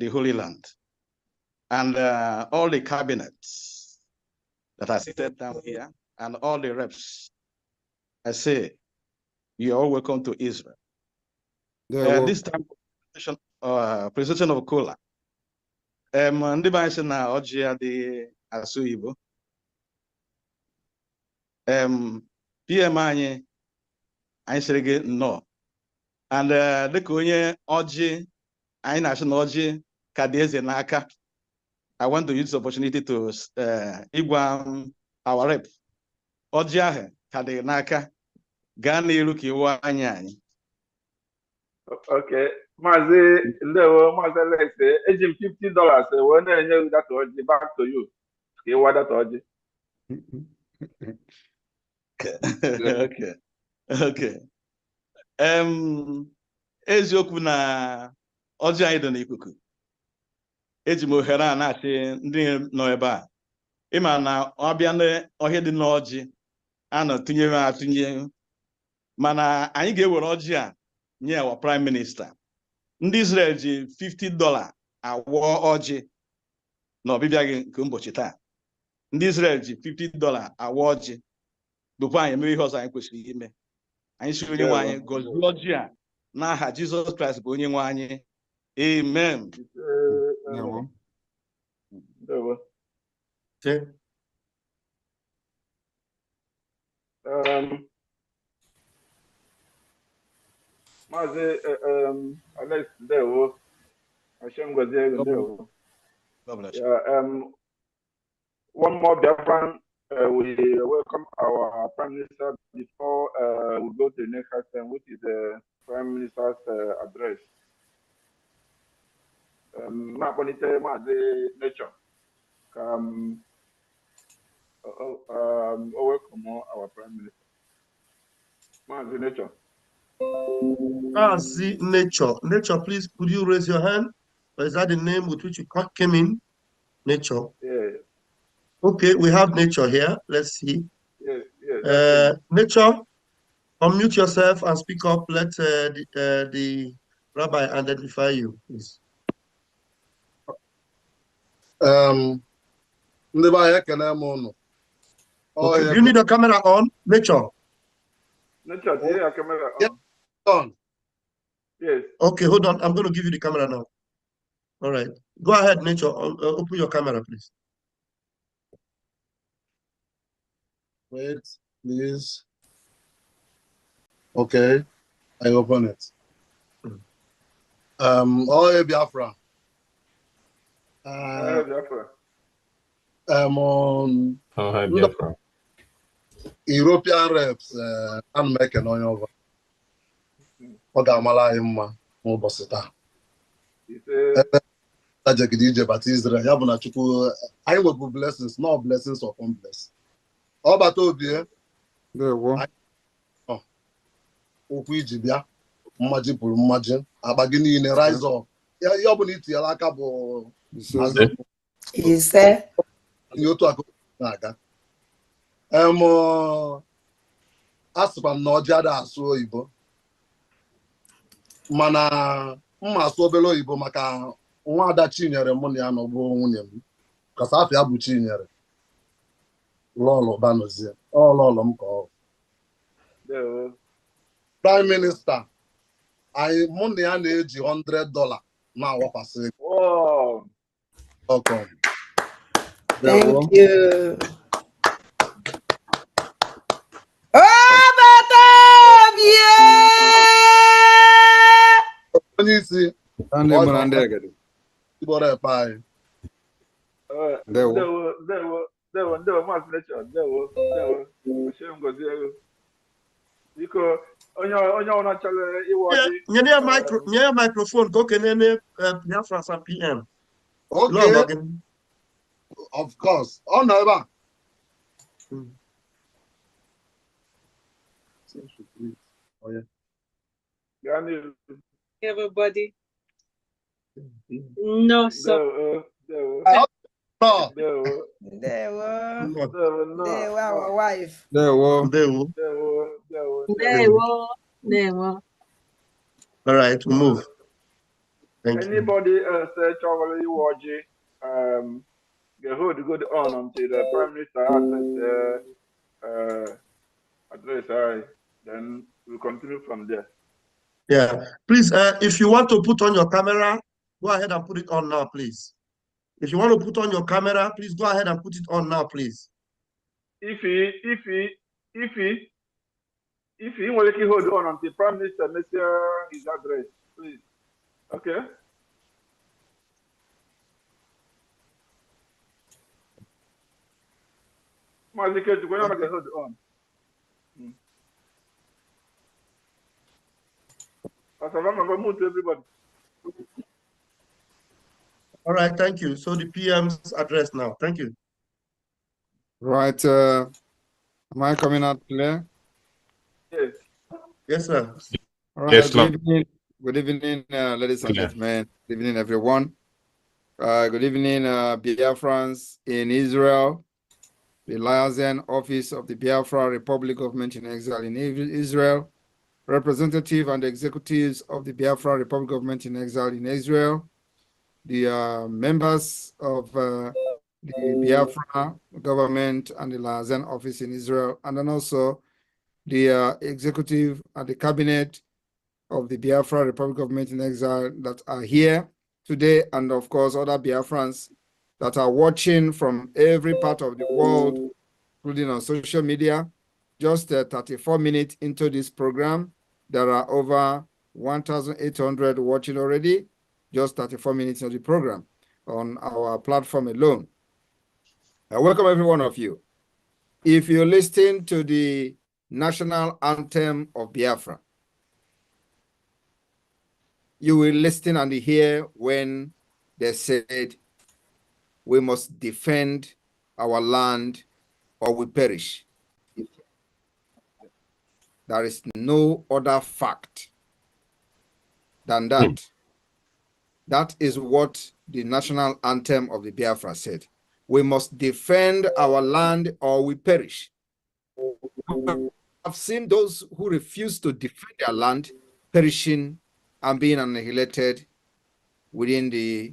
the Holy Land. And all the cabinets that are seated down here and all the reps, I say, you are all welcome to Israel. This time, presentation of Kola. Ndị be anyị sị na ọjị ya dị asụ Igbo. PM anyị sịrị gị nnọọ. And dịka onye ọjị, anyị na-asị na ọjị ka dị eze n'aka. I want to use the opportunity to igwa our rep. Ọjị ahụ ka dị n'aka. Gaa n'iru ka iwu anyị. Okay. Mazi Leo, Mazi Lese, ejim $50. When I know that orgy back to you. Okay, what that orgy? Okay. Eziokwu na ọjị anyị dị n'ikuku. Eji m ohere a na-achị ndị nọ ebe a. Ịma na ọbịa n'ọhịa dị n'ọjị a na-atụnye atụnye. Mana anyị ga-ewere ọjị a nye our prime minister. Ndị Israel ji $50 awọ ọjị na ọbịbịa gị nke ụbọchị taa. Ndị Israel ji $50 awọ ọjị. Bụkwa anyị mere ihe ọzọ anyị kwesịrị ime. Anyị si onye nwe anyị gọzie ọjị a n'aha Jizọs Kraịst bụ onye nwe anyị. Amen. Mazi Alex Dewo, Hashem Gozier Dewo. One more Biafran, we welcome our Prime Minister before we go to the next item, which is the Prime Minister's address. Maponite Mazi Nature. Welcome our Prime Minister. Mazi Nature. See Nature. Nature, please, could you raise your hand? Or is that the name with which you came in? Nature. Yeah. Okay, we have Nature here. Let's see. Yes. Nature, unmute yourself and speak up. Let the rabbi identify you, please. Okay. Do you need a camera on? Nature. Nature, yeah, camera on. Yeah. On. Yes. Okay, hold on. I'm going to give you the camera now. All right. Go ahead, Nature. Open your camera, please. Wait, please. Okay. I open it. Oh, Biafra. Biafra. On Biafra. European reps, I'm making on over. Ogamala Imma, Mobosita. Tajagidije, but Israel, Yabuna Chuku, I will be blessings, not blessings upon blessings. All about Obie, There was. Okwijibia, Majipur, Majin, Abagini in a rise of Yabuniti, Alakabo. Is there? You to Naga. Aspan no jada so Ibo. Mana so belo Ibo maka nwa ada chinyere money ano bo nwunye m. Kasa afia bu chinyere. Lolo banozie. Lolo m ko. Prime Minister, I money a na-eji $100 na awakwasị. Oh. Welcome. Thank you. Onyeisi Ibora Pai. Dewo Mazi Nature. Dewo. Hashem Gozier. Because onye ọna chale iwo. Nye microphone go kenene Biafrans and PM. Okay. Of course. Oh no, Eba. Oh yeah. Everybody. No, sir. They were our wife. All right, we move. Thank you. Anybody say Charlie Waji, the hold good on until the Prime Minister address, then we'll continue from there. Yeah. Please, if you want to put on your camera, go ahead and put it on now, please. If you want to put on your camera, please go ahead and put it on now, please. If he will hold on until Prime Minister makes his address, please. Okay. Mazike, we're not hold on. Everybody. All right, thank you. So the PM's address now. Thank you. Right. Am I coming out clear? Yes. Yes, sir. All right. Yes, good evening. Good evening, ladies and gentlemen. Good evening, everyone. Good evening, Biafrans in Israel, the liaison office of the Biafra Republic Government in Exile in Israel, representative and executives of the Biafra Republic Government in Exile in Israel, the members of the Biafra government and the liaison office in Israel, and then also the executive and the cabinet of the Biafra Republic Government in Exile that are here today, and of course other Biafrans that are watching from every part of the world, including on social media. Just 34 minutes into this program, there are over 1,800 watching already, just 34 minutes of the program on our platform alone. I welcome every one of you. If you listen to the national anthem of Biafra, you will listen and hear when they said, we must defend our land or we perish. There is no other fact than that. That is what the national anthem of the Biafra said. We must defend our land or we perish. I've seen those who refuse to defend their land perishing and being annihilated within the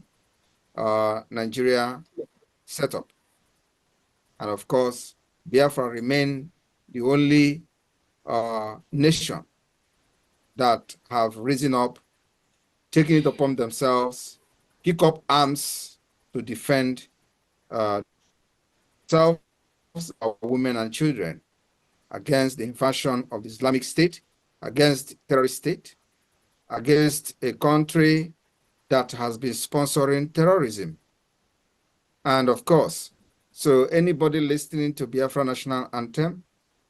Nigeria setup. And of course, Biafra remain the only nation that have risen up, taking it upon themselves, pick up arms to defend themselves, our women and children against the invasion of the Islamic State, against terrorist state, against a country that has been sponsoring terrorism. And of course, so anybody listening to Biafra National Anthem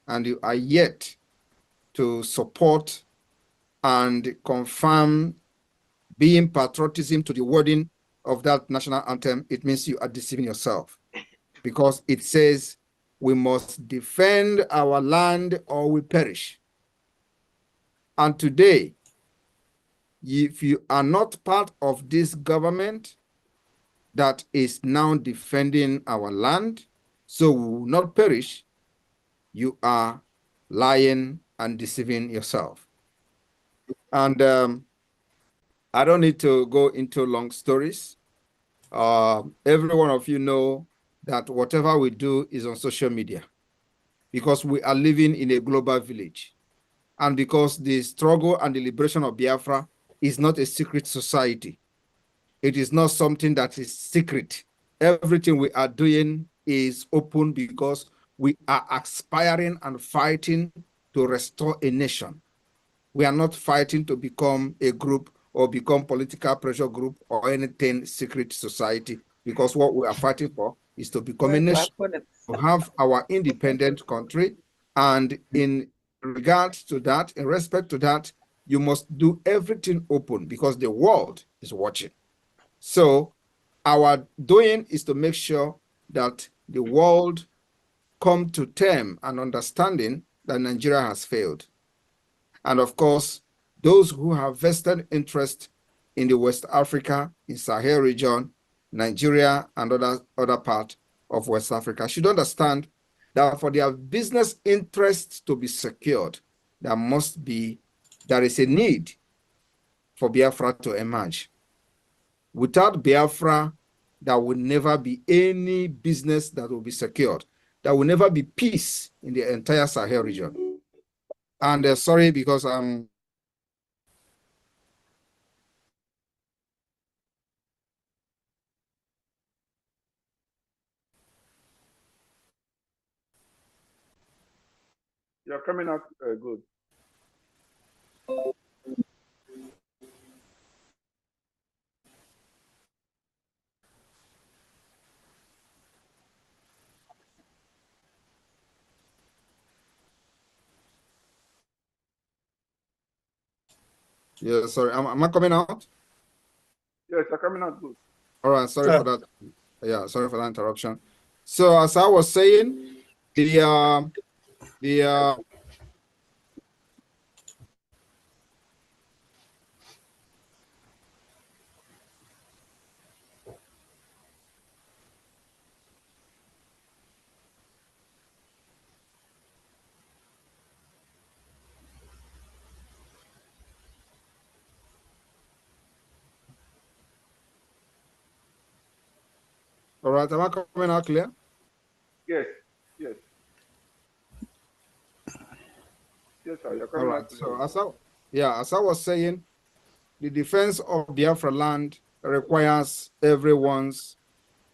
and you are yet to support and confirm being patriotism to the wording of that national anthem, it means you are deceiving yourself, because it says we must defend our land or we perish. And today, if you are not part of this government that is now defending our land, so we will not perish, you are lying and deceiving yourself. And I don't need to go into long stories. Every one of you know that whatever we do is on social media, because we are living in a global village. And because the struggle and the liberation of Biafra is not a secret society. It is not something that is secret. Everything we are doing is open, because we are aspiring and fighting to restore a nation. We are not fighting to become a group or become political pressure group or anything secret society, because what we are fighting for is to become a nation, to have our independent country. And in regards to that, in respect to that, you must do everything open, because the world is watching. So our doing is to make sure that the world come to term and understanding that Nigeria has failed. And of course, those who have vested interest in the West Africa, in Sahel region, Nigeria, and other part of West Africa should understand that for their business interests to be secured, there is a need for Biafra to emerge. Without Biafra, there will never be any business that will be secured. There will never be peace in the entire Sahel region. And sorry, because I'm You're coming out good. yeah, sorry. Am I coming out? Yes, you're coming out good. All right, sorry for that. Yeah, sorry for that interruption. So as I was saying, all right, am I coming out clear? Yes, yes. Yes, sir, you're All coming right. out clear. So as I was saying, the defense of Biafra land requires everyone's,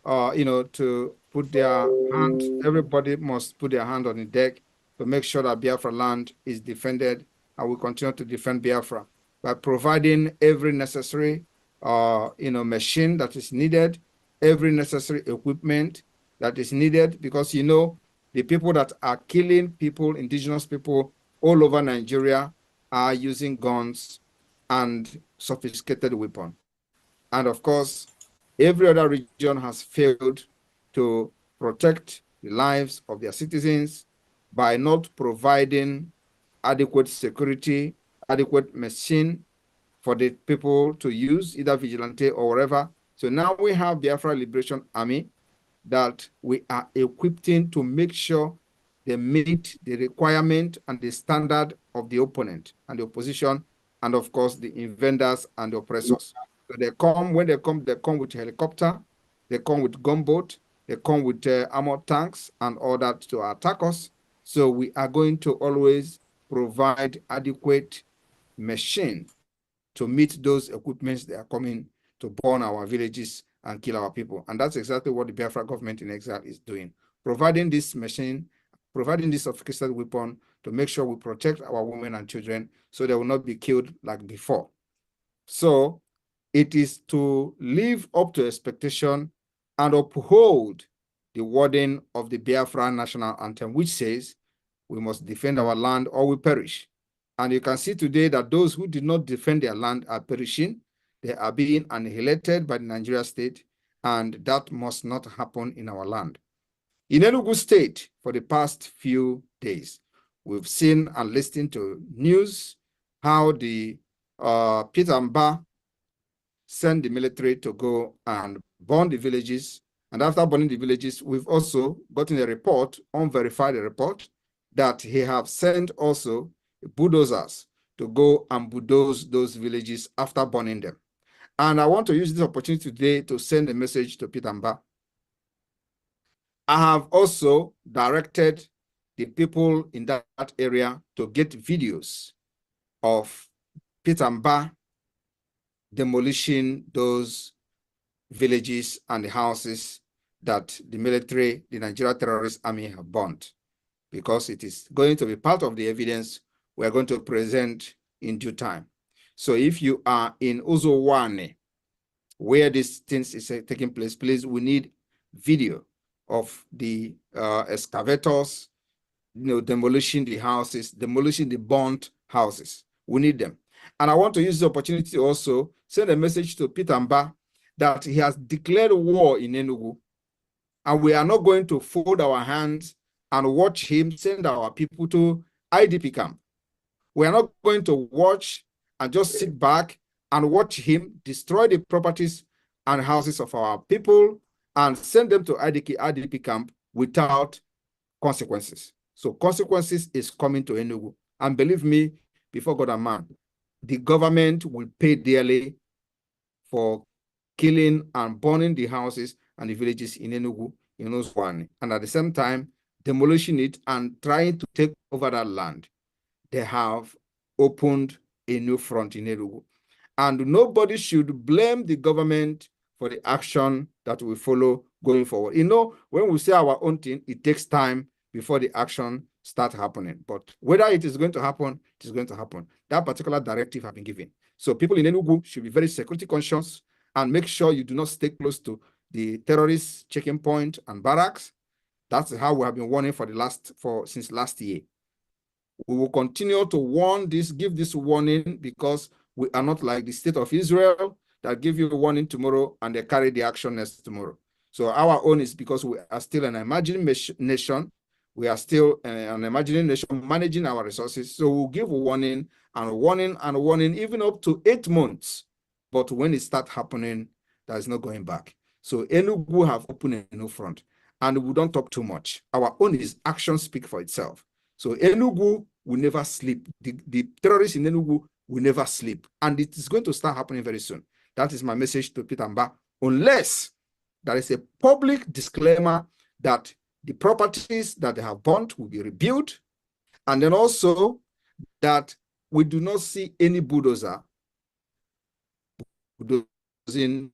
to put their hand. Everybody must put their hand on the deck to make sure that Biafra land is defended, and we continue to defend Biafra by providing every necessary, machine that is needed, every necessary equipment that is needed, because the people that are killing people, indigenous people all over Nigeria, are using guns and sophisticated weapons. And of course, every other region has failed to protect the lives of their citizens by not providing adequate security, adequate machine for the people to use, either vigilante or whatever. So now we have Biafra Liberation Army that we are equipping to make sure they meet the requirement and the standard of the opponent and the opposition, and of course the invaders and the oppressors. So when they come with helicopter, they come with gunboat, they come with armored tanks and all that to attack us. So we are going to always provide adequate machine to meet those equipments that are coming to burn our villages and kill our people. And that's exactly what the Biafra government in exile is doing, providing this machine, providing this sophisticated weapon to make sure we protect our women and children so they will not be killed like before. So it is to live up to expectation and uphold the wording of the Biafra national anthem, which says, we must defend our land or we perish. And you can see today that those who did not defend their land are perishing. They are being annihilated by the Nigeria state, and that must not happen in our land. In Enugu State, for the past few days, we've seen and listened to news how the Peter Mba sent the military to go and burn the villages. And after burning the villages, we've also gotten a report, unverified report, that he have sent also bulldozers to go and bulldoze those villages after burning them. And I want to use this opportunity today to send a message to Peter Mba. I have also directed the people in that area to get videos of Peter Mba demolishing those villages and the houses that the military, the Nigeria terrorist army have burnt, because it is going to be part of the evidence we are going to present in due time. So if you are in Uzowane, where these things is taking place, please, we need video of the excavators, demolishing the houses, demolishing the burnt houses. We need them. And I want to use the opportunity to also send a message to Peter Mba that he has declared war in Enugu, and we are not going to fold our hands and watch him send our people to IDP camp. We are not going to watch and just sit back and watch him destroy the properties and houses of our people and send them to IDP camp without consequences. So consequences is coming to Enugu. And believe me, before God and man, the government will pay dearly for killing and burning the houses and the villages in Enugu, in Oswani, and at the same time, demolishing it and trying to take over that land. They have opened a new front in Enugu. And nobody should blame the government for the action that we follow going forward. You know, when we say our own thing, it takes time before the action starts happening. But whether it is going to happen, it is going to happen. That particular directive has been given. So people in Enugu should be very security conscious and make sure you do not stay close to the terrorist checking point and barracks. That's how we have been warning since last year. We will continue to warn this, give this warning, because we are not like the state of Israel that give you a warning tomorrow and they carry the action next tomorrow. So our own is because we are still an imagining nation. We are still an imagining nation managing our resources. So we'll give a warning and warning and warning, even up to 8 months. But when it starts happening, there is no going back. So Enugu have opened a new front, and we don't talk too much. Our own is action speak for itself. So Enugu will never sleep. The terrorists in Enugu will never sleep. And it is going to start happening very soon. That is my message to Peter Mba. Unless there is a public disclaimer that the properties that they have burnt will be rebuilt. And then also that we do not see any bulldozer bulldozing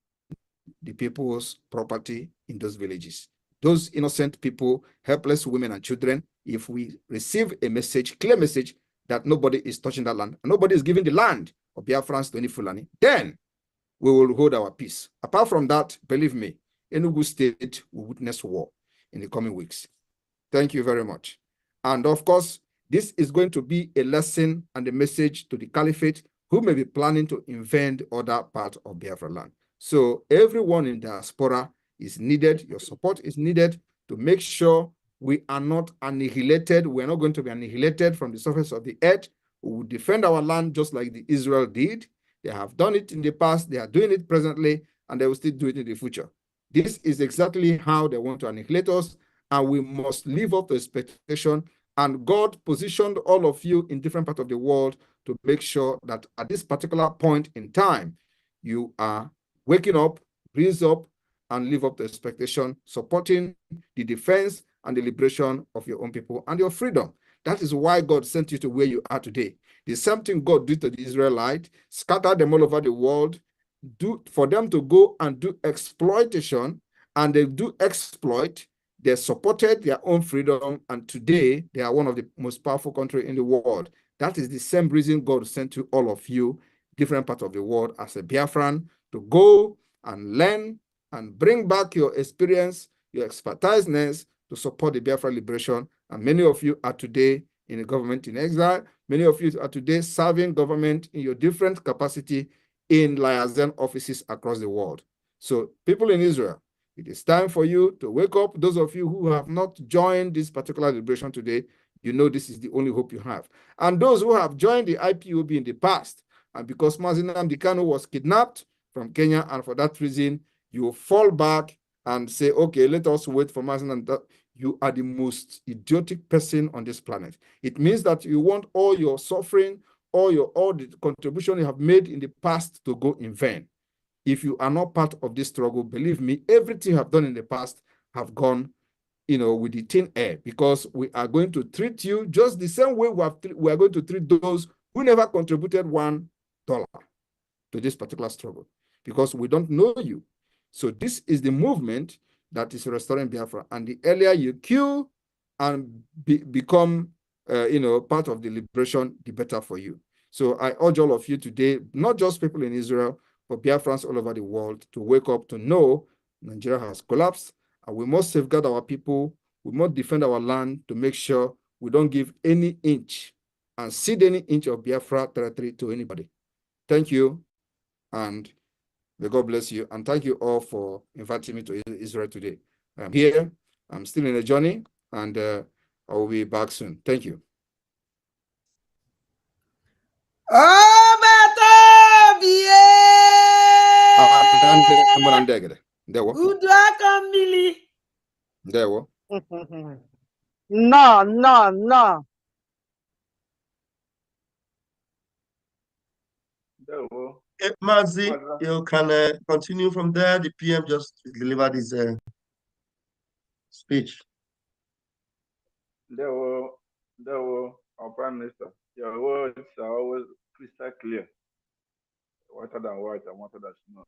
the people's property in those villages. Those innocent people, helpless women and children, if we receive a message, clear message, that nobody is touching that land, and nobody is giving the land of Biafrans to any Fulani, then we will hold our peace. Apart from that, believe me, Enugu State will witness war in the coming weeks. Thank you very much. And of course, this is going to be a lesson and a message to the Caliphate who may be planning to invade other parts of Biafra land. So everyone in diaspora is needed. Your support is needed to make sure we are not annihilated. We are not going to be annihilated from the surface of the earth. We will defend our land just like the Israel did. They have done it in the past. They are doing it presently, and they will still do it in the future. This is exactly how they want to annihilate us, and we must live up to expectation. And God positioned all of you in different parts of the world to make sure that at this particular point in time, you are waking up, raise up, and live up to expectation, supporting the defense and the liberation of your own people and your freedom. That is why God sent you to where you are today. The same thing God did to the Israelites, scatter them all over the world, for them to go and do exploitation, and they do exploit. They supported their own freedom, and today they are one of the most powerful countries in the world. That is the same reason God sent to all of you, different parts of the world, as a Biafran, to go and learn and bring back your experience, your expertiseness to support the Biafra liberation. And many of you are today in the government in exile. Many of you are today serving government in your different capacity in liaison offices across the world. So people in Israel, it is time for you to wake up. Those of you who have not joined this particular liberation today, you know this is the only hope you have. And those who have joined the IPOB in the past, and because Mazi Nnamdi Kanu was kidnapped from Kenya, and for that reason, you fall back and say, okay, let us wait for Mazi Nnamdi. You are the most idiotic person on this planet. It means that you want all your suffering, all the contribution you have made in the past to go in vain. If you are not part of this struggle, believe me, everything you have done in the past have gone, with the thin air, because we are going to treat you just the same way we are going to treat those who never contributed $1 to this particular struggle, because we don't know you. So this is the movement that is restoring Biafra. And the earlier you queue and become, part of the liberation, the better for you. So I urge all of you today, not just people in Israel, but Biafrans all over the world, to wake up to know Nigeria has collapsed, and we must safeguard our people. We must defend our land to make sure we don't give any inch and cede any inch of Biafra territory to anybody. Thank you, and may God bless you. And thank you all for inviting me to Israel today. I'm here. I'm still in a journey, and I will be back soon. Thank you. Oh, No, no, no. Mazi, you can continue from there. The PM just delivered his speech. There were our Prime Minister. Your words are always crystal clear, whiter than white and whiter than snow.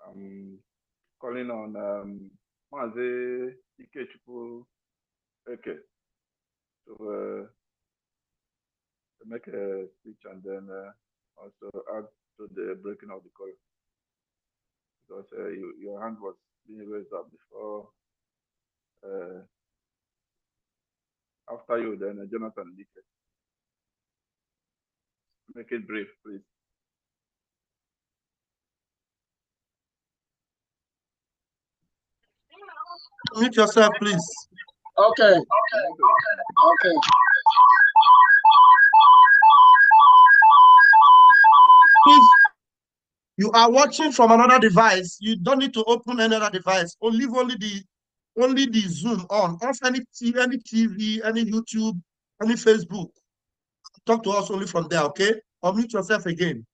I'm calling on Mazi Ikechukwu Eke to make a speech and then also add to the breaking of the call, because your hand was being raised up before. After you, then Jonathan Dike. Make it brief, please. Mute yourself, please. Okay. Please, you are watching from another device. You don't need to open another device. Or leave only the Zoom on. Off any TV, any YouTube, any Facebook. Talk to us only from there, okay? Or mute yourself again.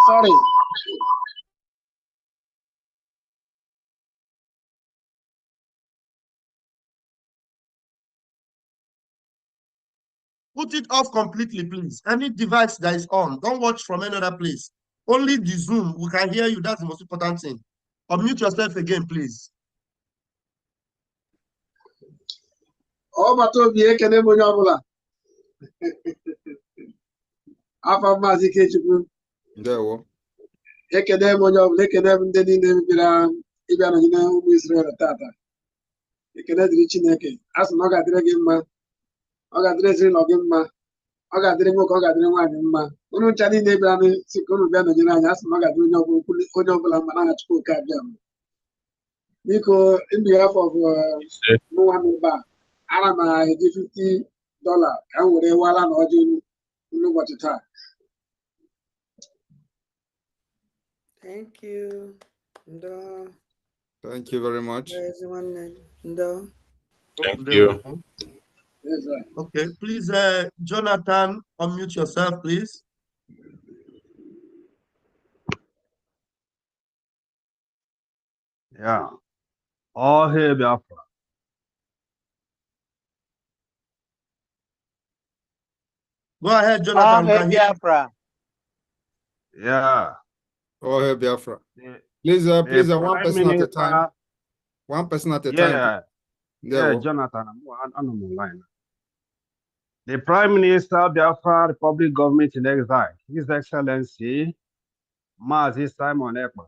Sorry. Put it off completely, please. Any device that is on, don't watch from any other place. Only the Zoom, we can hear you. That's the most important thing. Unmute yourself again, please. Oh, but to be a Canebola. After Mazi Ketchup, There we go. Ekedemo, Lekedem, then Ibana, Israel Tata. Ekene dịrị Chineke, a sị na ọ ga-adịrị gị mma, ọ ga-adịrị ezinụlọ gị mma, ọ ga-adịrị nwoke, ọ ga-adịrị nwaanyị mma. Unu ncha niile bịara sị ka unu bịa nọnyere anyị, a sị na ọ ga-adịrị onye ọbụla mma n'aha Chukwu oke abịa m. Biko, in behalf of mụnwa n'ụba, ana m eji $50 ka m were wala na ọjị n'ụbọchị taa. Thank you. Ndo. Thank you very much. Ndo. Thank you. Yes, sir. Okay, please, Jonathan, unmute yourself, please. Yeah. All hail Biafra. Go ahead, Jonathan. All hail Biafra. Yeah. All hail Biafra. The Please, one Prime person at a time. Minister. One person at a time. Yeah. There Yeah, we go. Jonathan, I'm on the line. The Prime Minister, Biafra Republic Government in Exile, His Excellency, Mazi Simon Ekpa.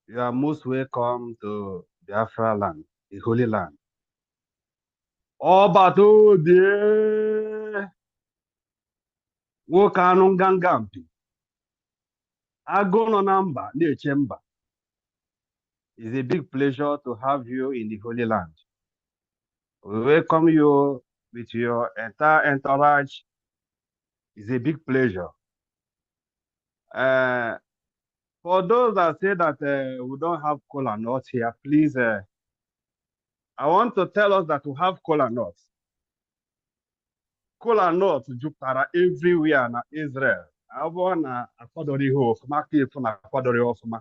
You are most welcome to Biafra land, the Holy Land. Obato de Wokanu Gangampi. Agono Namba, near Chamber. It's a big pleasure to have you in the Holy Land. We welcome you with your entire entourage. It's a big pleasure. For those that say that we don't have cola nuts here, please, I want to tell us that we have cola nuts. Cola nuts jupụtara everywhere na Israel. Abụọ na akwadoro ihe ọfụma ka efu na akwadoro ọfụma.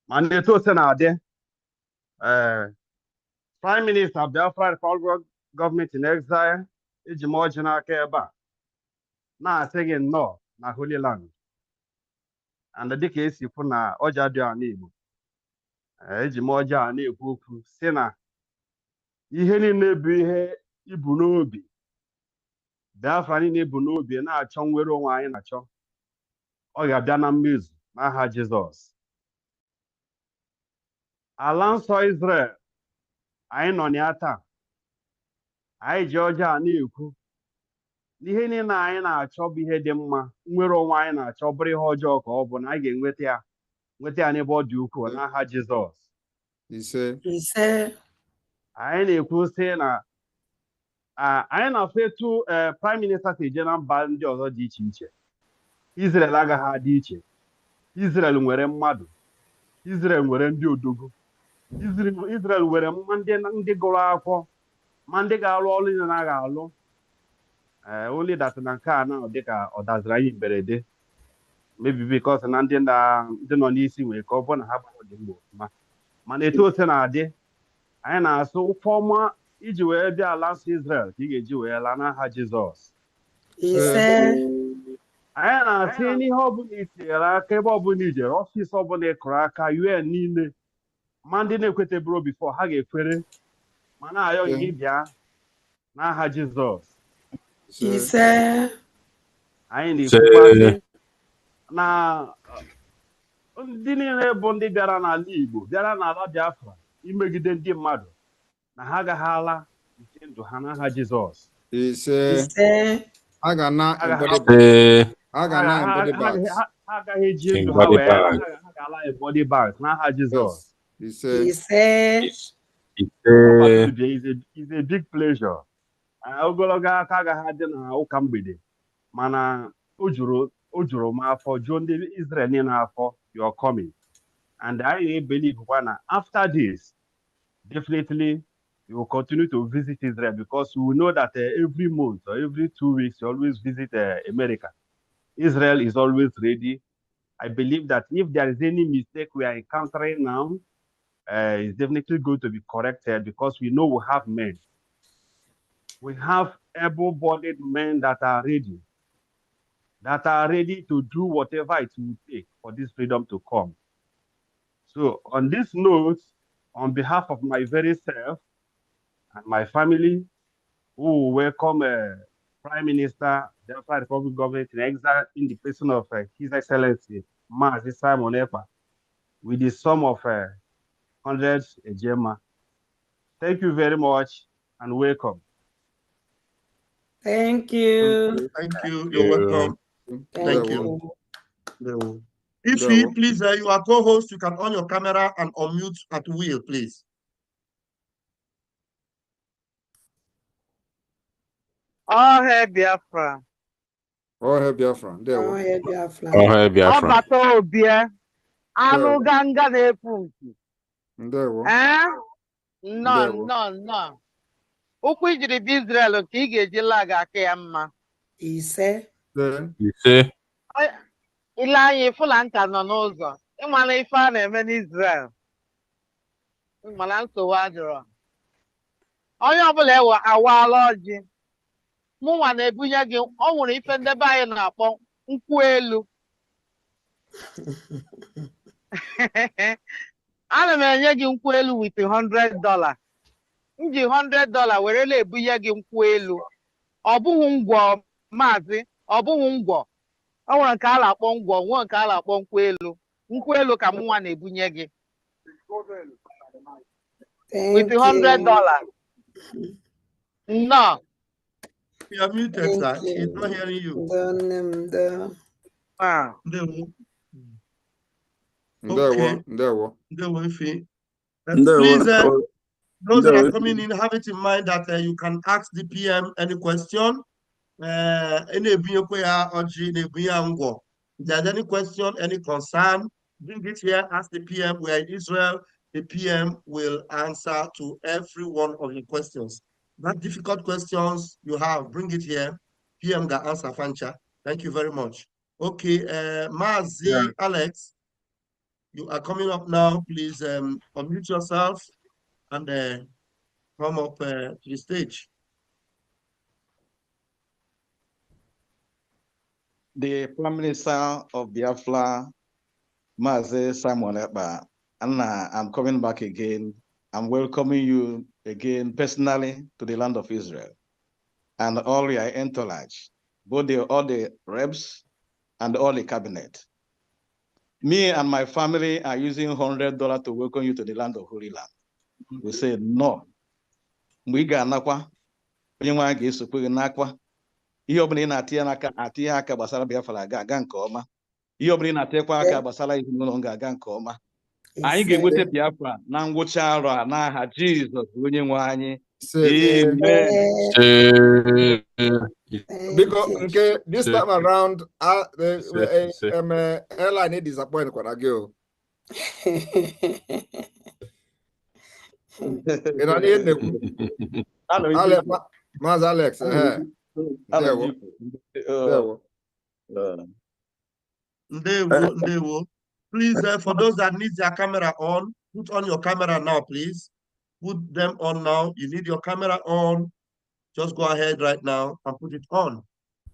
Mana etu ose na-adị, Prime Minister Biafra Republic Government in Exile, eji m ọjị n'aka ebe a, na-asị gị nnọọ na Holy Land. And dịka esi kwu na ọjị adịghị ana Igbo, eji m ọjị a na-ekwu okwu sị na ihe niile bụ ihe ibu n'obi, Biafra niile bụ n'obi na-achọ nwere onwe anyị na-achọ, ọ ga-abịa na mmezu n'aha Jizọs. Ala nsọ Israel, anyị nọ na ya taa, anyị ji ọjị a na-ekwu n'ihe niile anyị na-achọ bụ ihe dị mma, nwere onwe anyị na-achọ bụrụ ihe ọjọọ ka ọ bụ na anyị ga-enweta ya n'ebe ọ dị ukwuu n'aha Jizọs. Ise. Anyị na-ekwu sị na anyị na-afụ etu Prime Minister si eje na mba ndị ọzọ dị iche iche. Israel agaghị adị iche. Israel nwere mmadụ, Israel nwere ndị odogwu, Israel nwere ndị gụrụ akwụkwọ, ma ndị ga-alụ ọrụ ile na-aga alụ. Only that na nke a na dịka ọ daziri anyị mberede. Maybe because na ndị nọ n'isi nwere ka ọ bụ na ha gbara dị mgbe ọfụma. Mana etu ose na-adị, anyị na-asụ ụfọ ọma iji wee bịa ala nsọ Israel ka ị ga-eji wee laa n'aha Jizọs. Anyị na-asị n'ihe ọbụla itinyere aka ebe ọbụla ijere ọfịs ọbụla ịkụrụ aka UN niile ma ndị na-ekweteburu bifo ha ga-ekwere ma na-ayọ gị bịa n'aha Jizọs. Anyị na-ekwukwazi na ndị niile bụ ndị bịara n'ala Igbo bịara n'ala Biafra imegide ndị mmadụ na ha agaghị ala nke ndụ ha n'aha Jizọs. Ha agaghị eji ndụ ha wee ha ga-ala body bags n'aha Jizọs. It's a big pleasure. Ogologo aka agaghị adị na ụka mgbede mana o juru m afọ jụọ ndị Israel niile afọ you're coming, and I believe na after this definitely you will continue to visit Israel because we know that every month or every 2 weeks you always visit America. Israel is always ready. I believe that if there is any mistake we are encountering now, it's definitely going to be corrected because we know we have men. We have able-bodied men that are ready to do whatever it will take for this freedom to come. So on this note, on behalf of my very self and my family, who welcome Prime Minister, the Biafra Republic government in exile in the person of His Excellency, Mazi Simon Ekpa, with the sum of 100 Ejema. Thank you very much and welcome. Thank you. Thank you. You're welcome. Thank you. If you please, you are co-host, you can on your camera and unmute at will, please. All hail Biafra. All hail Biafra. All hail Biafra. All hail Biafra. Ọbata obie, anụ ganga na-efu nku. Ndewo. Nọ. Ụkwụ ijiri bụ Israel ka ị ga-eji laga aka ya mma. Ise. Ile anyị fụla nka nọ n'ụzọ. Ịmara ife a na-eme n'Israel. Ịmara nsogbu adịrọ. Onye ọbụla awaala ọjị. Mụnwa na-ebunye gị, ọ nwere ife ndebe anyị na-akpọ nkwụ elu. Ana m enye gị nkwụ elu with $100. M ji $100 were na-ebunye gị nkwụ elu. Ọ bụghị ngwọ maazị, ọ bụghị ngwọ. Ọ nwere nke a na-akpọ ngwọ, nwee nke a na-akpọ nkwụ elu. Nkwụ elu ka mụnwa na-ebunye gị. With $100. No. You are muted, sir. He's not hearing you. Please, those that are coming in, have it in mind that you can ask the PM any question. If there's any question, any concern, bring it here, ask the PM. We are in Israel. The PM will answer to every one of your questions. That difficult questions you have, bring it here. PM ga answer, Fancha. Thank you very much. Okay, Mazi, Alex, you are coming up now. Please unmute yourself and come up to the stage. The Prime Minister of Biafra, Mazi Simon Ekpa, and I'm coming back again. I'm welcoming you again personally to the land of Israel and all your entourage, both all the reps and all the cabinet. Me and my family are using $100 to welcome you to the land of Holy Land. We say no. We got nakwa. Onye ga esokwe nakwa. Ihe obula na-atinye aka gbasara Biafra ga nke ọma. Ihe obula na-atekwa aka gbasara ezinụlọ ga nke ọma. Anyị ga-enweta Biafra na ngwụcha arọ a n'aha Jizọs onye nwe anyị. Amen. Because okay, this time around, airline is disappointed when I go. Alex, there. Please, for those that need their camera on, put on your camera now, please. Put them on now. You need your camera on. Just go ahead right now and put it on.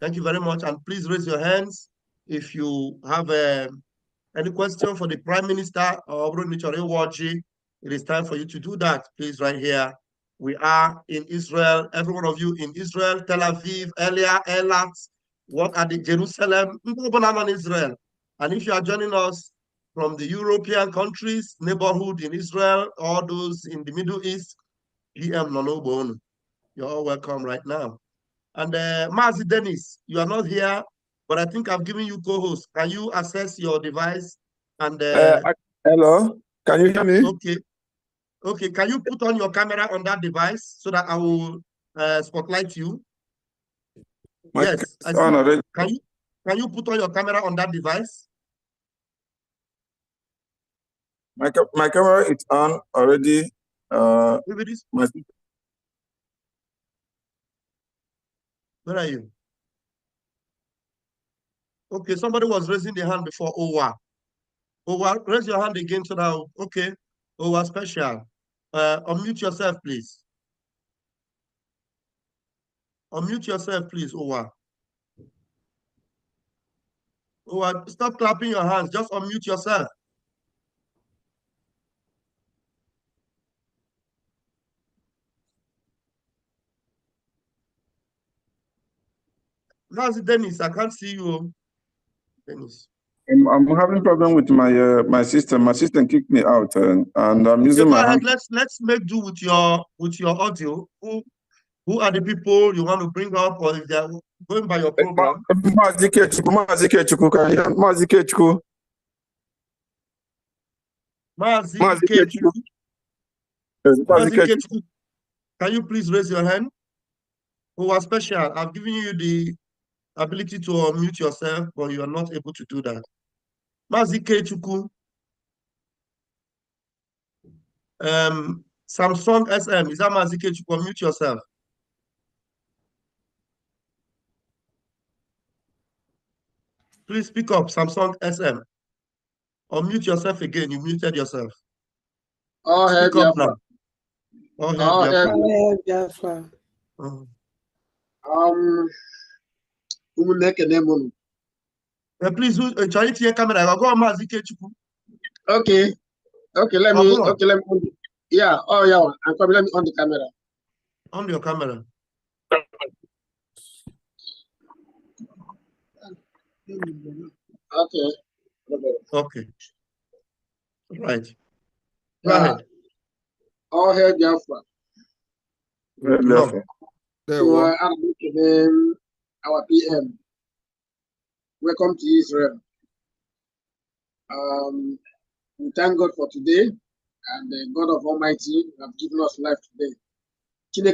Thank you very much. And please raise your hands if you have any question for the Prime Minister or Waji. It is time for you to do that. Please, right here. We are in Israel. Every one of you in Israel, Tel Aviv, Eilat, what are the Jerusalem, Israel. And if you are joining us from the European countries, neighborhood in Israel, or those in the Middle East, you're all welcome right now. And Mazi Dennis, you are not here, but I think I've given you co-host. Can you access your device? And hello, can you hear me? Okay, can you put on your camera on that device so that I will spotlight you? Yes, I see. Already. Can you put on your camera on that device? My camera is on already. Where are you? Okay, somebody was raising their hand before. Owa, raise your hand again so that, okay. Owa special. Unmute yourself, please. Unmute yourself, please, Owa. Owa, stop clapping your hands. Just unmute yourself. How's it, Dennis? I can't see you. Dennis. I'm having problem with my system. My system kicked me out, and I'm using my hand. Let's make do with your audio. Who are the people you want to bring up, or if they're going by your program? Can you please raise your hand? Who are special? I've given you the ability to unmute yourself, but you are not able to do that. Mazike Chuku. Samsung SM. Is that Mazike Chuku? Unmute yourself. Please speak up, Samsung SM. Unmute yourself again. You muted yourself. Speak up now. Biafra. Please, try to your camera. Go on, Mazike Chuku. Okay, let me. Yeah. Oh, yeah. I'm coming. Let me on the camera. On your camera. Okay. Right. Go ahead. All hail Biafra. No. So, our PM. Welcome to Israel. We thank God for today, and the God of Almighty have given us life today. And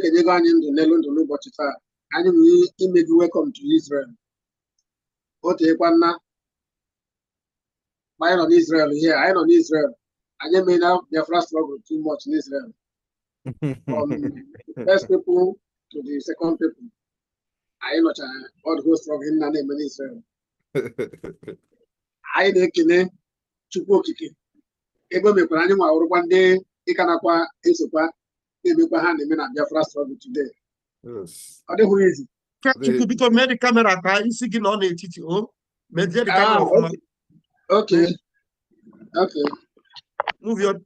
we make welcome to Israel. I am on Israel here. I am on Israel. I may now Biafra struggle too much in Israel. From the first people to the second people. I am not all who struggle in the name of Israel. I am Chukwokike. Ebe mekwara anyị nwa ọrụkwa ndị ịkanakwa esokwa na-emekwa ha na-eme na Biafra struggle today. Ọ dịghị easy. Chukwu biko mee the camera ka isi gị nọ n'etiti o. Mezie the camera ọfụma. Okay. Move your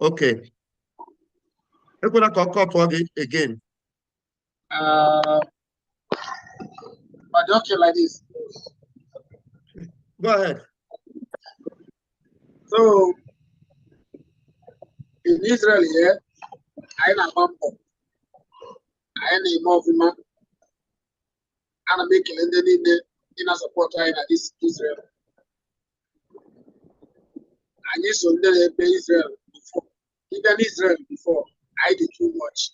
okay. Ekwela ka ọ kọtụọ gị again. But okay like this. Go ahead. So in Israel here, I am a bumper. I am a movement. And I'm making in a support in this Israel. I need to know Israel before Even Israel before, I did too much.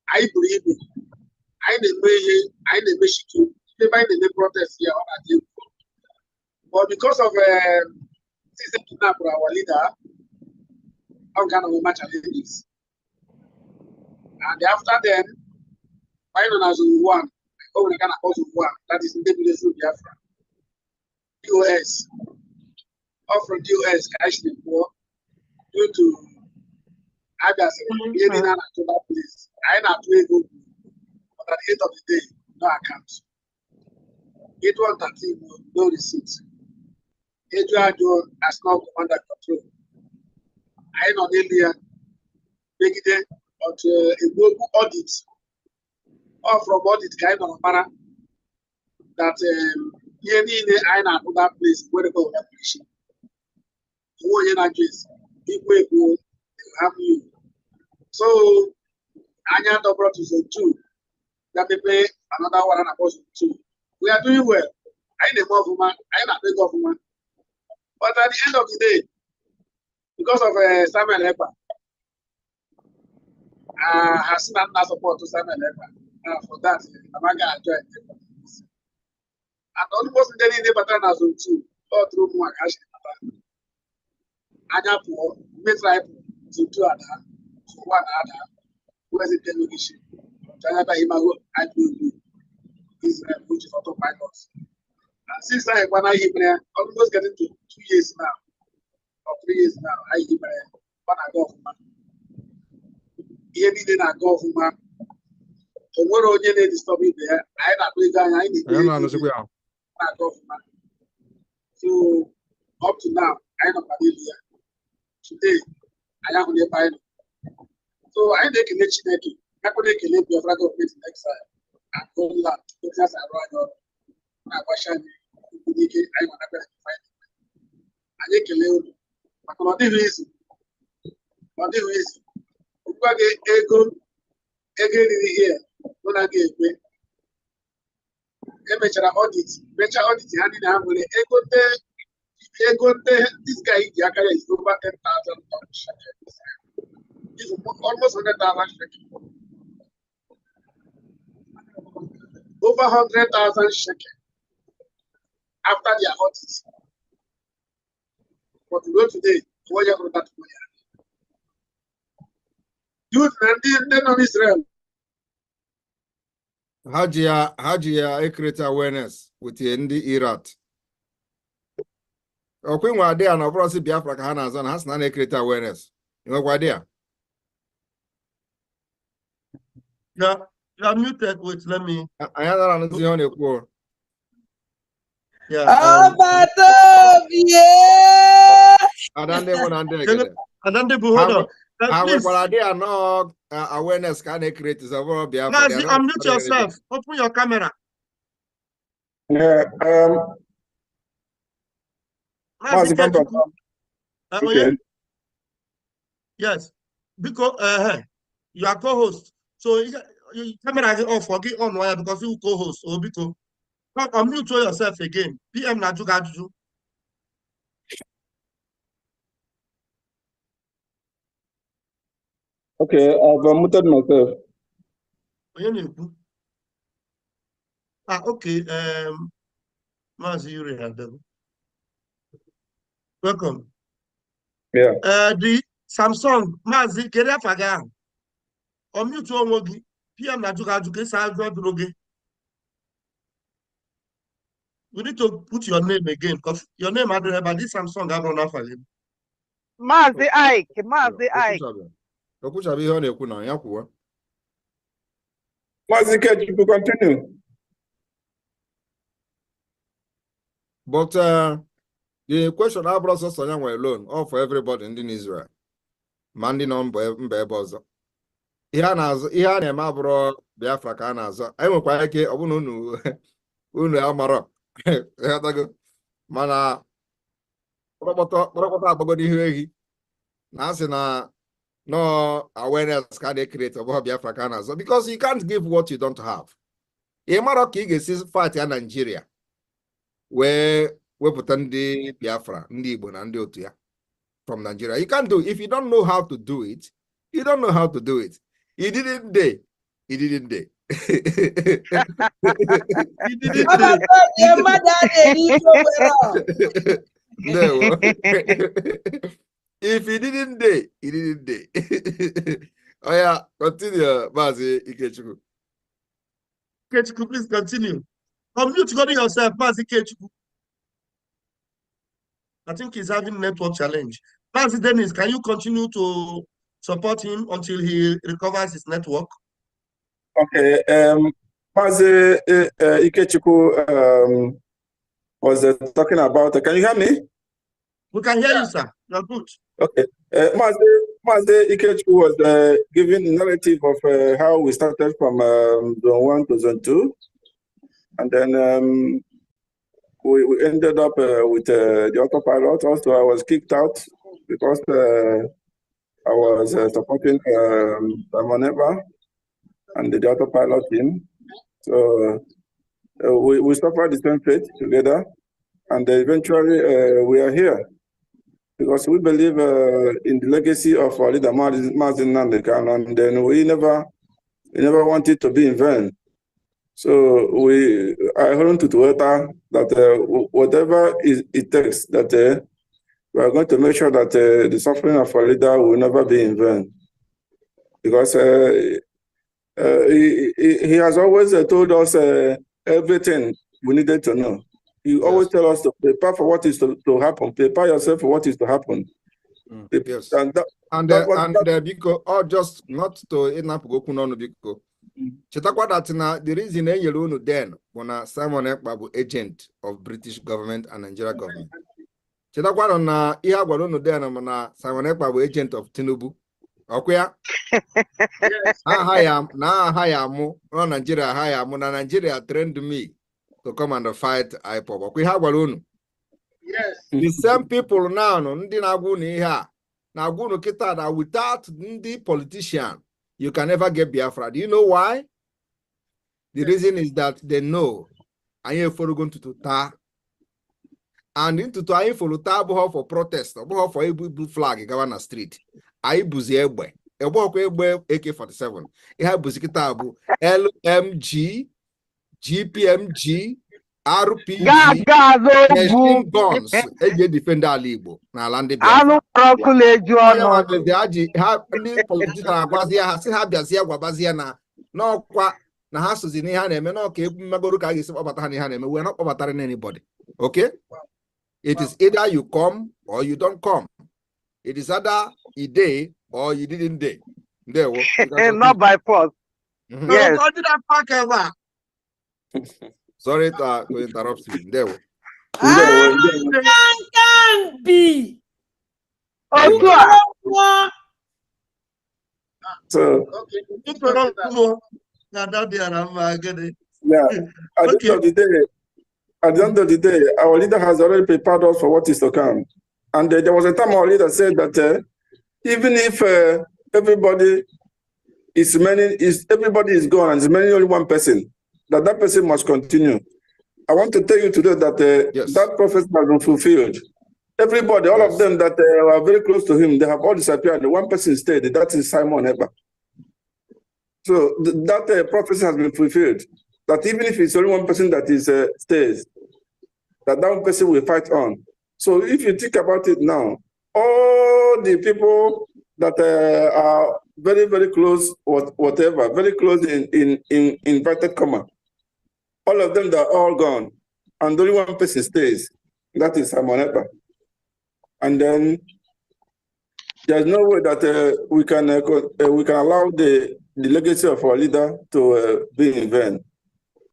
I believe it. I didn't make it. They find the protest here on a day. But because of system kidnap our leader, how can we match this? And after then, final as one, oh, we can also one. That is Demolition Biafra. US, offered US cash before due to others getting an to that place. I not to go, but at the end of the day, no account. It was 13, no receipt. Adrian Joe has not come under control. I know India, Bigins, but a global audit, or from audit kind of manner that I know that place where they go that place. Who are in case people will have you. So I know the brought to zone 2. That may play another one and about zone 2. We are doing well. I need more government, I not big government. But at the end of the day, because of Samuel Ekpa, has not support to Samuel Ekpa. For that, Amaga joined. And almost any pattern as well too, all through more cash. Anya poor, make life to two other, to one other, where's the demolition? China Imago, I do Israel, which is autopilot. And since I when I here, almost getting to 2 years now, or 3 years now, I here, when I go for man. Here didn't I go for man. So what are you disturb me there? I not really I need to go for man. So up to now, I know Padilla. Today, I am on the final. So I make a next I could make a little bit of government next time. And go land, because I run up. I was shining. I want to find it. I make a little. But for the reason, we got a ego again here. When I get me, a better audit, handing down with the ego there. This guy is over 10,000 tons. He's almost 100,000 shekel. Over 100,000 shekel after their audit. But we go today, what you that youth and then on Israel. How do you create awareness with the Iraq? Okay, one day, and of course, Biafra has not create awareness. You know what idea? Yeah, you're muted. Wait, let me. I don't know. Yeah. I don't know. Hold on. How they are not awareness can they create is over Biafra? Mazi, unmute yourself. Open your camera. Yeah. Mazi, come back. Okay. Yes. Because you are co-host. So your camera is off or get on wire because you co-host or because unmute yourself again. PM Najuga. Okay, I've muted myself. Okay. Mazi, you welcome. Yeah. The Samsung Mazi Keria Faga. Unmute your wogi. PM Najuga Juke. We need to put your name again because your name I don't have, but this Samsung I don't know for you. Mazi Ike. Mazi, you continue. But the question I brought us alone, or for everybody in Israel. Mandi no mbebozo. Ihe na-eme abụrụ Biafra ka a na-azọ. Anyị nwekwara ike ọ bụrụ na unu amarọ. Mana kpọrọkpọta agbagodi ihe ehi na asị na no awareness ka they create about Biafra ka a na-azọ because you can't give what you don't have. Ị marọ ka ị ga-esi fight ya Nigeria wee wepụta ndị Biafra, ndị Igbo na ndị otu ya. from Nigeria. You can't do it. If you don't know how to do it, you don't know how to do it. He didn't day. He didn't day. He didn't How day. about your mother? They need to No. If he didn't day, he didn't day. Oh yeah, continue, Mazi Ikechukwu. Ikechukwu, please continue. Unmute God yourself, Mazi Ikechukwu. I think he's having network challenge. Mazi Dennis, can you continue to support him until he recovers his network? Okay. Mazi Ikechukwu was talking about. Can you hear me? We can hear you, sir. You're good. Okay. Mazi Ikechukwu was giving the narrative of how we started from Zone 1 to Zone 2. And then we ended up with the autopilot. Also, I was kicked out because I was supporting Simon Ekpa and the autopilot team. So we suffered the same fate together. And eventually we are here because we believe in the legacy of our leader, Mazi Nnamdi, and then we never wanted to be in vain. So I hold on to Twitter that whatever it takes, that we are going to make sure that the suffering of our leader will never be in vain. Because he has always told us everything we needed to know. He always tell us to prepare for what is to happen. Prepare yourself for what is to happen. Yes. And because just not to because chetakwa that na the reason enyere unu then bụ na Simon Ekpa bụ agent of British government and Nigeria government. Chetakwa na ihe agwara unu then bụ na Simon Ekpa bụ agent of Tinubu. Ọkwa ya? Aha ya mụ na Nigeria aha ya mụ na Nigeria trained me to come and fight IPOB. Ọkwa ihe agwara unu? Yes. The same people now ndị na-agwa unu ihe a na-agwa unu kịta that without ndị politician you can never get Biafra. Do you know why? The reason is that they know I ain't for going to ta. And into I ain't for taboo for protest, or for a blue flag going on street. I buzi egbe. A walk AK-47. It had buzikitabu LMG, GPMG, RPG, machine guns. They defend our Libo. Now landed. Anu prokule juano. The Aji have politician Guazia, Habazia, Guabaziana. No, qua na houses in Hanem, and okay, Magoruka is about Hanem. We're not overturning anybody. Okay? It is either you come or you don't come. It is either a day or you didn't day. There was not by force. Yes. How did I pack ever? Sorry to interrupt you. There was. Can be. So, yeah, at the end of the day, our leader has already prepared us for what is to come. And there was a time our leader said that even if everybody is gone and is remaining only one person, that person must continue. I want to tell you today that that prophecy has been fulfilled. Everybody, all of them that are very close to him, they have all disappeared. The one person stayed. That is Simon Ekpa. So that prophecy has been fulfilled. That even if it's only one person that is stays, that one person will fight on. So if you think about it now, all the people that are very, very close, whatever, very close in inverted comma, all of them are all gone, and only one person stays. That is Simon Ekpa. And then there's no way that we can allow the legacy of our leader to be in vain,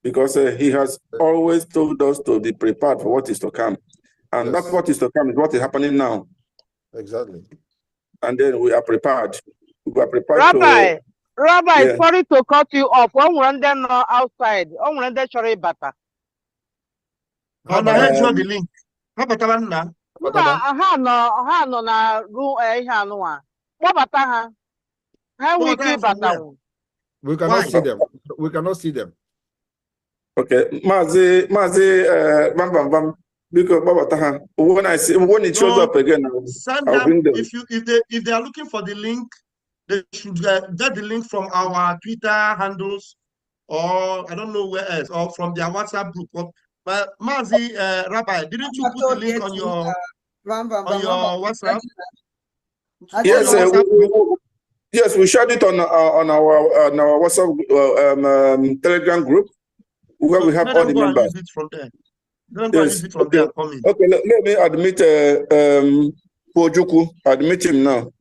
because he has always told us to be prepared for what is to come. And that's what is to come is what is happening now. Exactly. And then we are prepared. We are prepared Rabbi, sorry to cut you off. One run them outside. One run them sorry bata. On the head the link. How about that now? No na room one. What about that? How we keep bata? We cannot see them. We cannot see them. Okay. Mazi, bam. Because when it shows up again, I'll bring them. If they are looking for the link, they should get the link from our Twitter handles, or I don't know where else, or from their WhatsApp group. But Mazi, Rabbi, didn't you put the link on your WhatsApp? Yes, yes, we shared it on our WhatsApp Telegram group where we have all the members. Use it from there. Use it from there. Okay, let me admit Pojuku. Admit him now.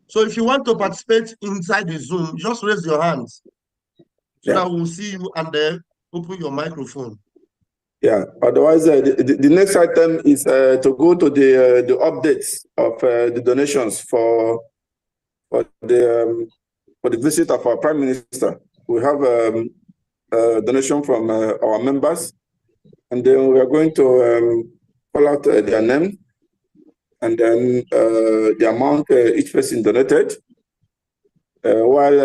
So if you want to participate inside the Zoom, just raise your hands so that we'll see you and then open your microphone. Yeah. Otherwise, the next item is to go to the updates of the donations for the visit of our Prime Minister. We have a donation from our members, and then we are going to call out their name, and then the amount each person donated, while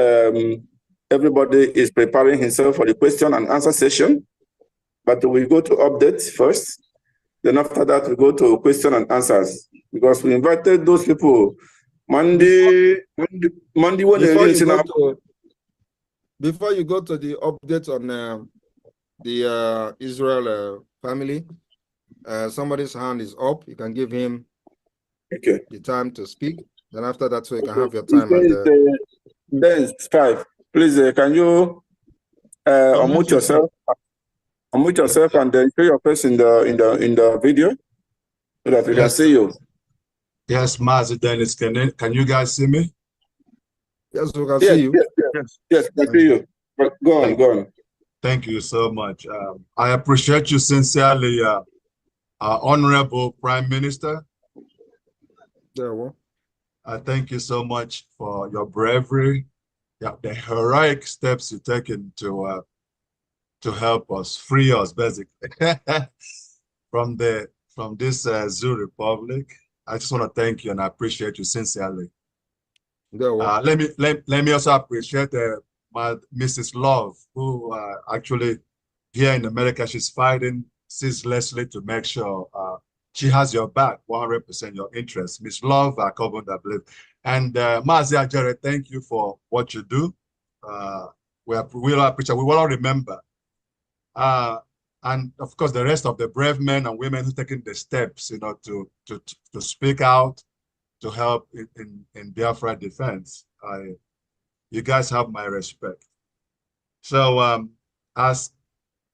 everybody is preparing himself for the question and answer session. But we go to updates first. Then after that, we go to question and answers, because we invited those people Monday. Before you go to the update on the Israel family, somebody's hand is up. You can give him the time to speak. Then after that, so you can have your time. Then it's 5. Please, can you unmute yourself? Unmute yourself and then show your face in the video so that we can see you. Yes, Mazi Dennis, can you guys see me? Yes, we can see you. Yes, we can see you. But go on. Thank you so much. I appreciate you sincerely, Honorable Prime Minister. I thank you so much for your bravery, the heroic steps you've taken to help us, free us, basically, from this Zoo Republic. I just want to thank you and I appreciate you sincerely. Let me also appreciate my Mrs. Love, who actually here in America, she's fighting ceaselessly to make sure she has your back, 100% your interest. Miss Love, I believe. And Mazi Ajere, thank you for what you do. We will appreciate, we will all remember. And of course, the rest of the brave men and women who taking the steps, you know, to speak out, to help in Biafra defense. You guys have my respect. So as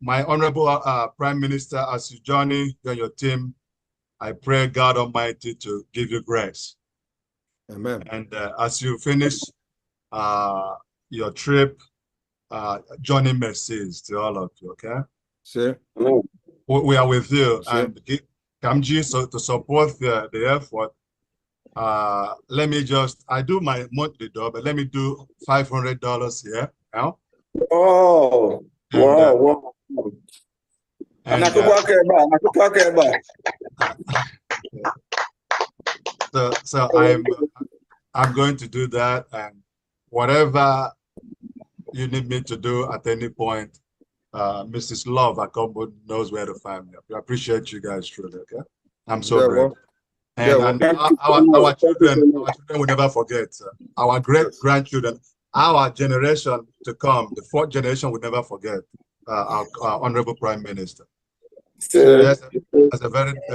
my Honorable Prime Minister, as you journey, you and your team, I pray God Almighty to give you grace. Amen. And as you finish your trip, journey mercies to all of you, okay? Sir. We are with you. Sir. And Kamji, so to support the effort, let me just, I do my monthly door, but let me do $500 here now. Oh, and, wow. And, so I'm going to do that, and whatever you need me to do at any point, Mrs. Love Akombo knows where to find me. I appreciate you guys truly, okay? I'm so grateful. And our children will never forget. Our great-grandchildren, our generation to come, the 4th generation will never forget our Honorable Prime Minister. Yes, as a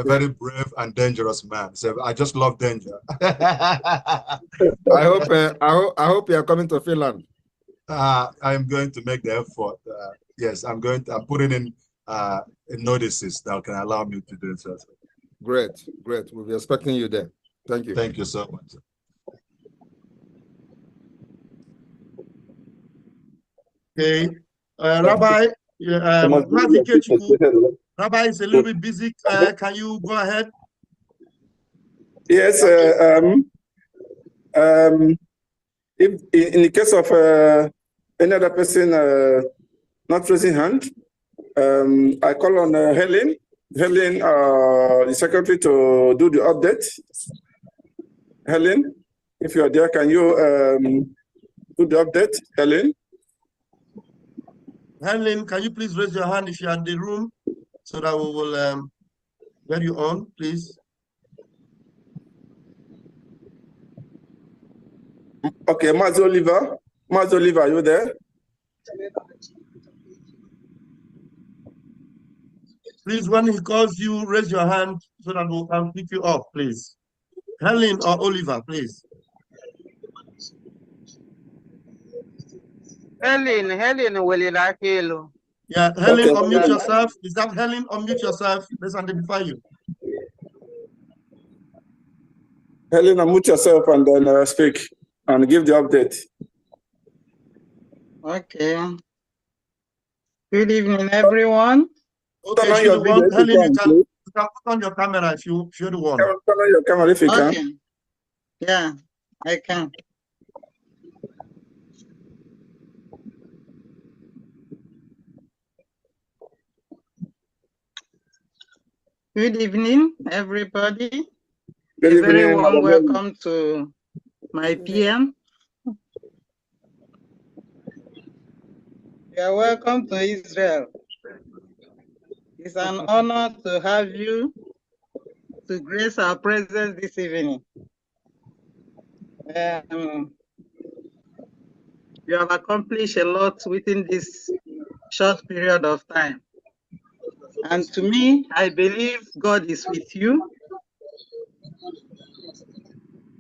very brave and dangerous man. So I just love danger. I hope you are coming to Finland. I'm going to make the effort. Yes, I'm putting in notices that can allow me to do so. Great. We'll be expecting you there. Thank you. Thank you so much. Okay, Rabbi, Rabbi is a little bit busy. Can you go ahead? Yes. If in the case of another person not raising hand, I call on Helen, the secretary, to do the update. Helen, if you are there, can you do the update, Helen? Helen, can you please raise your hand if you are in the room so that we will get you on, please. Okay, Mazi Oliver. Mazi Oliver, are you there? Please, when he calls you, raise your hand so that we can pick you up, please. Helen or Oliver, please. Helen will like you. Yeah, Helen, Okay. unmute yourself. Is that Helen? Unmute yourself. Let's identify you. Helen, unmute yourself and then speak and give the update. Okay. Good evening, everyone. Okay, Turn on she's your the video one. if you Helen, can, you please. can put on your camera if you're the one. Turn on your camera if you Okay. can. Yeah, I can. Good evening, everybody. Good A very evening, warm Madam Helen. welcome to my PM. You are welcome to Israel. It's an honor to have you to grace our presence this evening. You have accomplished a lot within this short period of time. And to me, I believe God is with you.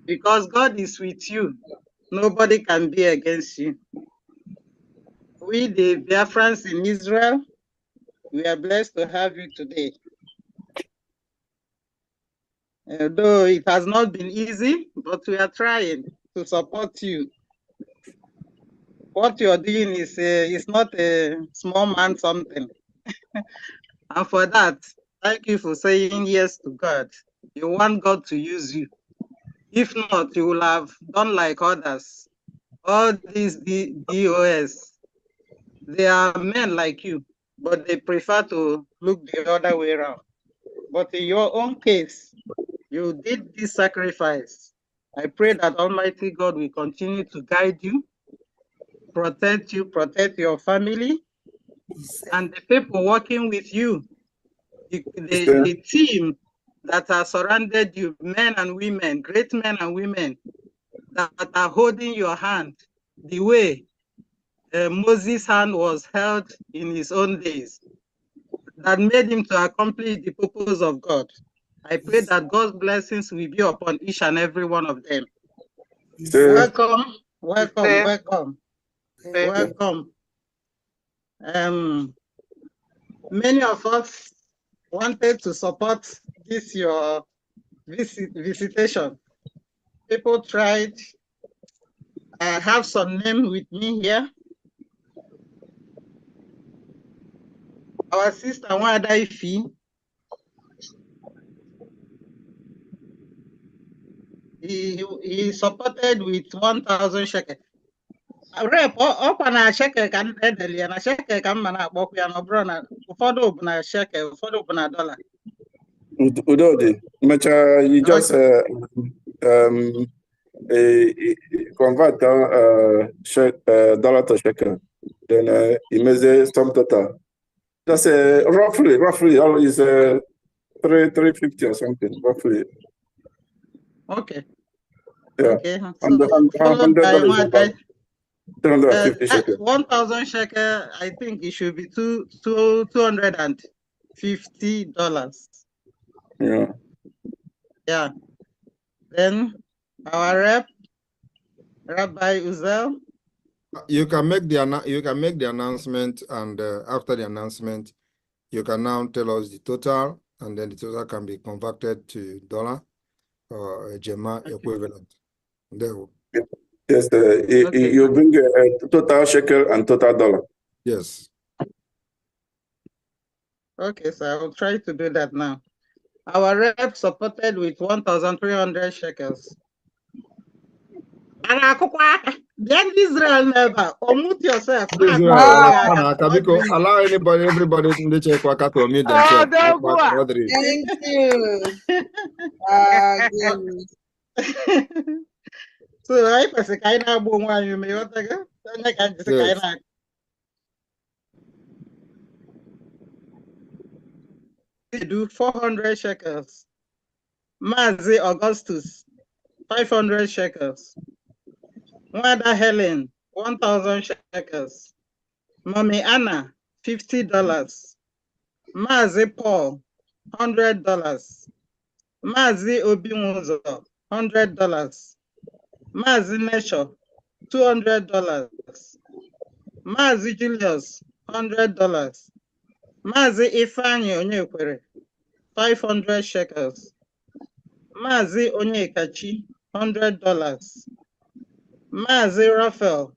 Because God is with you, nobody can be against you. We, the Biafrans in Israel, we are blessed to have you today. Though it has not been easy, but we are trying to support you. What you're doing is not a small man something. And for that, thank you for saying yes to God. You want God to use you. If not, you will have done like others. All these DOS, they are men like you, but they prefer to look the other way around. But in your own case, you did this sacrifice. I pray that Almighty God will continue to guide you, protect your family, and the people working with you, the team that are surrounded you, men and women, great men and women that are holding your hand the way Moses' hand was held in his own days, that made him to accomplish the purpose of God. I pray that God's blessings will be upon each and every one of them. Welcome, welcome, welcome, welcome. Many of us wanted to support this your visitation. People tried. I have some name with me here. Our sister Wada Ifi, he supported with 1,000 shekel. Rep up na shekel can edeli na shekel ka mma na-akpọkwu ya na ọbụrụ na ụfọdụ bụ na shekel, ụfọdụ bụ na dollar. Udodi, you just convert dollar to shekel, then he makes some total. Just roughly, all is 350 or something, roughly. Okay. Yeah. Okay. So followed by what? 250 shekel. 1,000 shekel, I think it should be $250. Yeah. Yeah. Then our rep, Rabbi Uzel. You can make the announcement, and after the announcement, you can now tell us the total, and then the total can be converted to dollar or a Gema equivalent. There. Yes, you bring a total shekel and total dollar. Yes. Okay, so I will try to do that now. Our rep supported with 1,300 shekels. Then Israel never unmute yourself. Allow everybody to unmute themselves. Thank you. So I pass a kind of one you may want to go. do 400 shekels. Mazi Augustus, 500 shekels. Mwada Helen, 1,000 shekels. Mommy Anna, $50. Mazi Paul, $100. Mazi Obimuzo, $100. Mazi Nesho, $200. Mazi Julius, $100. Mazi Ifeanyi Onyekwere, 500 shekels. Mazi Onyekachi, $100. Mazi Raphael,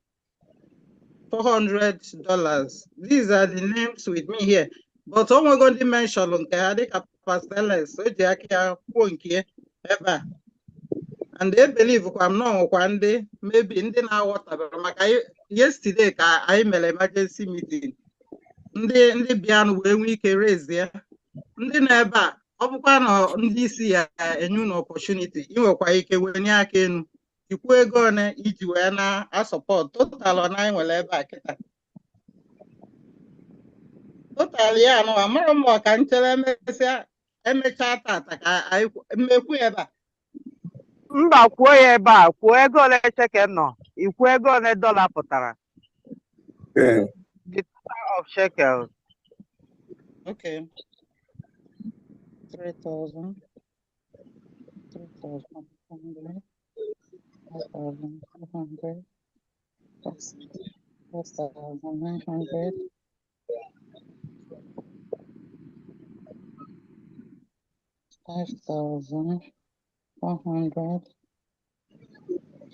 $400. These are the names with me here. But I'm going to mention nke Adika Pasteles, Ojiakia Ponkie, Eba. And they believe I'm not one day, maybe in the now water. Yesterday, I made an emergency meeting. Ndị bịa wee nwee ike raise there. Ndị nọ ebe a, ọ bụkwa na ndị isi ya enye unu opportunity, inwekwa ike wenye aka enu, ikwu ego one iji wee na-asọpọt total ọ na nwere ebe a kịta. Total ya nọ, amara m ka nchere emechaa tata ka mmekwu ebe a. Mba, kwuo ya ebe a, kwuo ego ole shekel nọ, ikwu ego ole dọla pụtara. Yeah. The total of shekels. Okay. 3,000, 3,500, 5,500, 4,900, 5,400,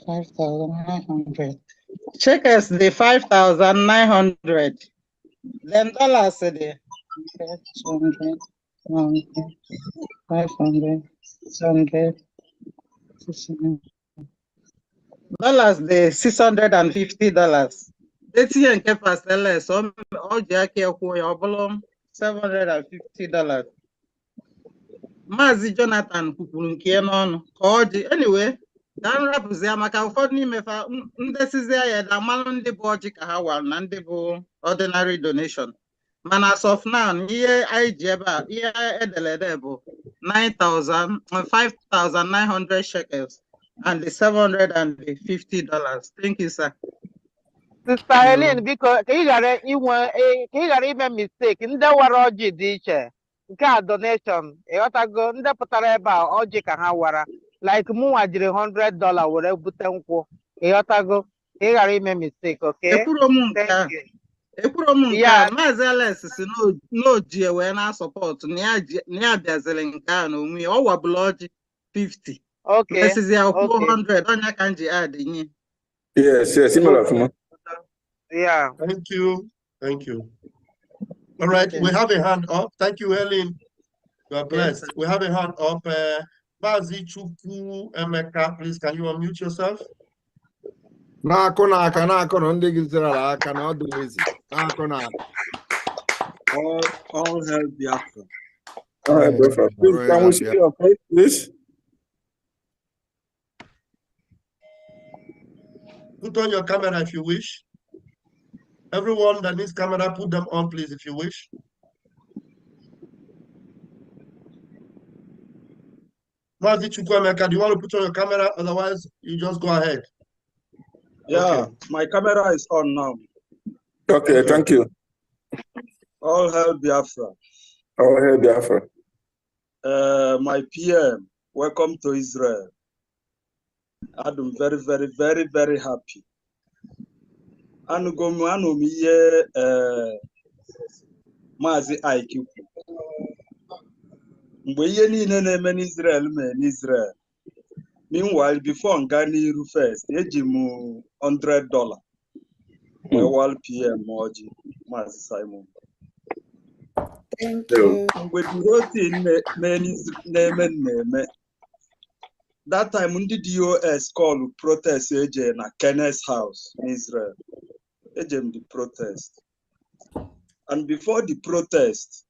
5,900. Shekels the 5,900. Then dollars the 200, 100, 500, 600, 600. Dollars the $650. That's here in Kepastele, so all Jackie Obolom, $750. Mazi Jonathan Kupunkianon, anyway, Dan Rapuzia Maka for Nimefa, Ndesizia, the Malon de Bojic Hawan, and the ordinary donation. Man, as of now, here I jeba, here Edeledebo, 5,900 shekels, and the $750. Thank you, sir. Sister Eileen, because you got even mistake. In the war diche, donation. Go in the Potareba oji kahawara. Like $100 whatever butenko. Go. You got even mistake, okay? Thank you. Yeah, Mazeles is no G when I support near Biazelinka no me or blood 50. Okay. This is 400 on your kanji add in. Yes, similar. Yeah. Thank you. Thank you. All right, we have a hand up. Thank you, Helen. You are blessed. Yes. We have a hand up. Bazi Chuku Emeka, please, can you unmute yourself? All hail Biafra. All right, Biafra. Please, can we see your face, please? Put on your camera if you wish. Everyone that needs camera, put them on, please, if you wish. Mazi Chukwuemeka, do you want to put on your camera? Otherwise, you just go ahead. Yeah, okay. My camera is on now. Okay, thank you. All hail Biafra. All hail Biafra. My PM, welcome to Israel. I'm very, very, very, very happy. Mazi IQ. Mgbe ihe niile na-eme n'Israel mee n'Israel. Meanwhile, before Ngani first, eji m $100. Well, PM Moji, Mazi Simon. Thank you. Mgbe the whole thing na-eme. That time, ndị DOS call protest eje na Kenneth's house in Israel. Ejem the protest. And before the protest,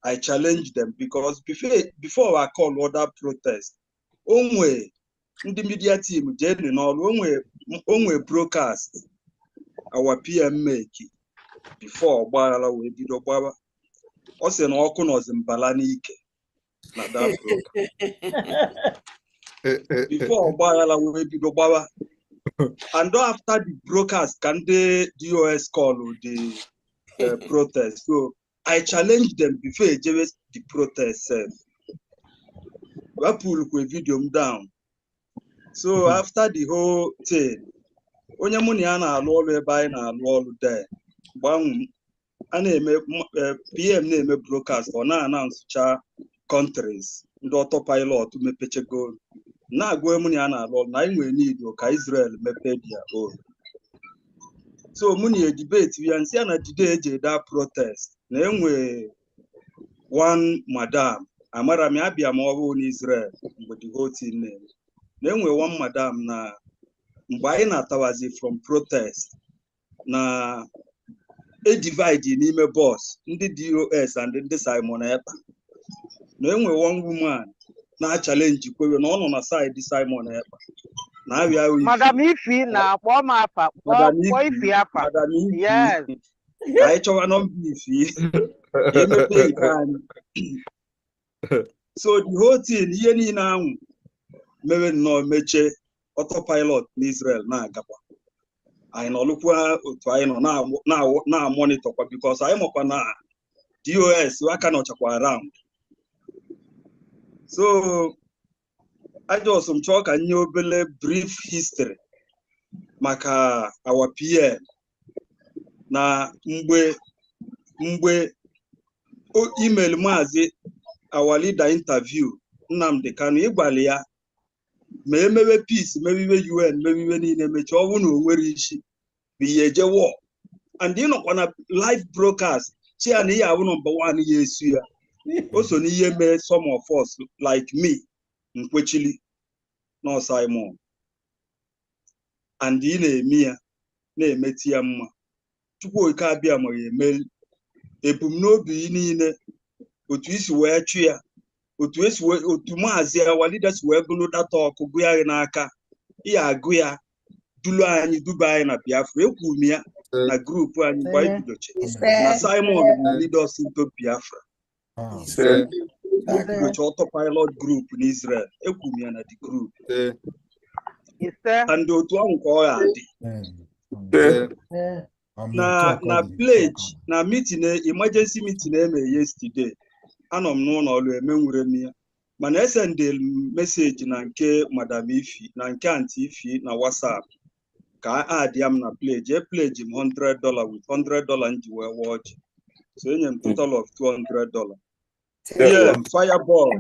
I challenged them because before I call other protest, onwe the media team onwe broadcast our PM make before we did Obama. ọ sị na ọkụ nọzi mbala n'ike na that program. Before ọgbaghara wee bido gbawa. And after the broadcast, can the DOS call the protest? So I challenged them before the protest. We pull a video down. So after the whole thing, onye mụ na ya na-alụ ọrụ ebe anyị na-alụ ọrụ there, a na-eme PM na-eme broadcast ọ na-announcecha countries ndị autopilot mepechego na-agwa mụ na ya na-alụ ọrụ na anyị nwere need ka Israel mepee their own. So mụ na debate ya nsị ya na jide eji da protest na enwe one madam amara m abịa ma ọ bụ n'Israel mgbe the whole thing na-eme na enwe one madam na mgbe anyị na-atawazi from protest na divide n'ime boss ndị DOS and ndị Simon Ekpa na enwe one woman na challenge kwewe na ọ nọ na side Simon Ekpa na abịa Madam Ifi na akpọ m afa kpọọ Ifi afa. Yes. Ka anyị chọwa nọmba Ifi emepe ike anyị. So the whole thing ihe niile ahụ mere nnọọ meche autopilot n'Israel na-agakwa. Anyị nọlụkwa otu anyị nọ na-monitorkwa because anyị makwa na DOS aka nọchakwa around. So I just chọọ ka nye obele brief history maka our PM na mgbe email maazị our leader interview Nnamdi Kanu ịgbalị ya ma emewe peace mewiwe UN mewiwe niile mechi ọ bụ na o nwere isi bụ ihe eje war and ịnọkwa na live broadcast chi ya na ihe abụ number 1 ya esu ya o so n'ihe mee some of us like me Nkwechili no Simon and ị na-eme ya na-emeti ya mma Chukwu oke abịa ma ya eme ebumnobi niile otu isi wee chụ ya otu maazị our leaders wee gụlụ data ọkụ gụ ya n'aka ya agụ ya duba anyị na Biafra ekwu m ya na grupu anyị gba ibidoche na Simon lead us into Biafra ibidoche autopilot group n'Israel ekwu m ya na the group and otu ahụ ka ọ ya adị na pledge na meeting emergency meeting eme yesterday anọ m n'ụlọ ọrụ emenwure m ya mana esendel message na nke Madam Ifi na nke Aunty Ifi na WhatsApp ka add ya m na pledge pledge m $100 with $100 nji wee watch so enye m total of $200. Yeah, fireball.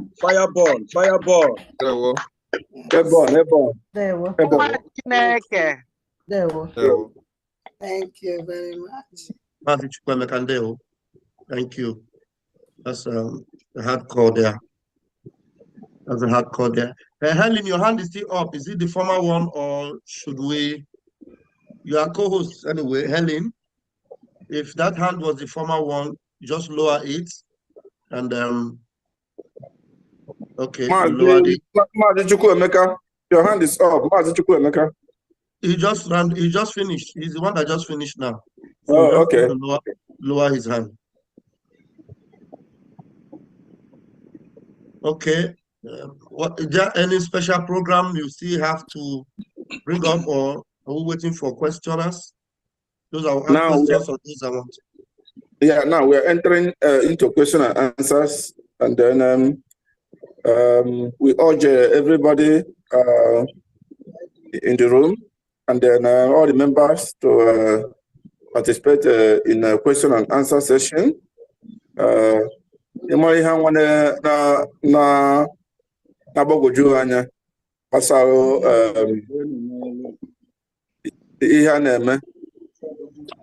Thank you very much. Thank you. That's a hardcore there. Helen, your hand is still up. Is it the former one or should we? You are co-host anyway, Helen. If that hand was the former one, just lower it and okay. Lower it. Your hand is up. He just finished. He's the one that just finished now. So oh, okay. Lower his hand. Okay. What is there any special program you still have to bring up, or are we waiting for questioners? Those are questions or those I want. Yeah, now we're entering into question and answers, and then we urge everybody in the room, and then all the members to participate in a question and answer session. Ihe a na-eme